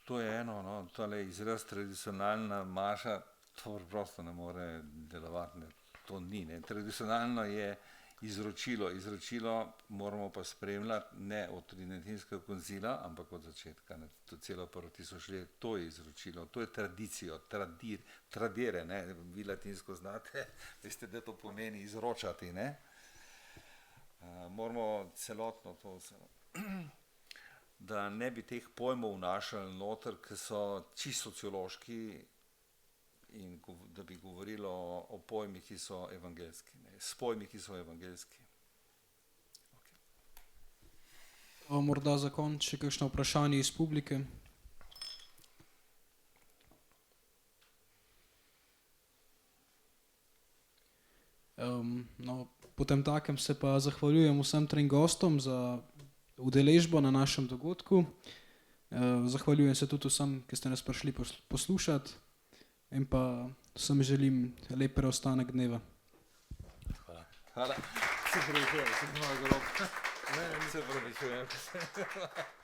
To je eno, tale izraz tradicionalna maša, to preprosto ne more delovati, ne. To ni, ne. Tradicionalno je izročilo moramo pa spremljati ne od Tridentijskega koncila, ampak od začetka, ne. To celo prvo tisočletje, to je izročilo, to je tradicijo, tradire, ne. Vi latinsko znate, veste, da to pomeni izročati, ne. moramo celotno to, da ne bi teh pojmov vnašali noter, ki so čisto sociološki in da bi govorili o pojmih, ki so evangeljski, ne, s pojmi, ki so evangeljski. Morda za konec še kakšno vprašanje iz publike. No, potem takem se pa zahvaljujem vsem trem gostom za udeležbo na našem dogodku. Zahvaljujem se tudi vsem, ki ste nas prišli poslušati in pa vsem želim lep preostanek dneva. Hvala. Hvala. Se pravičujem, se pravičujem.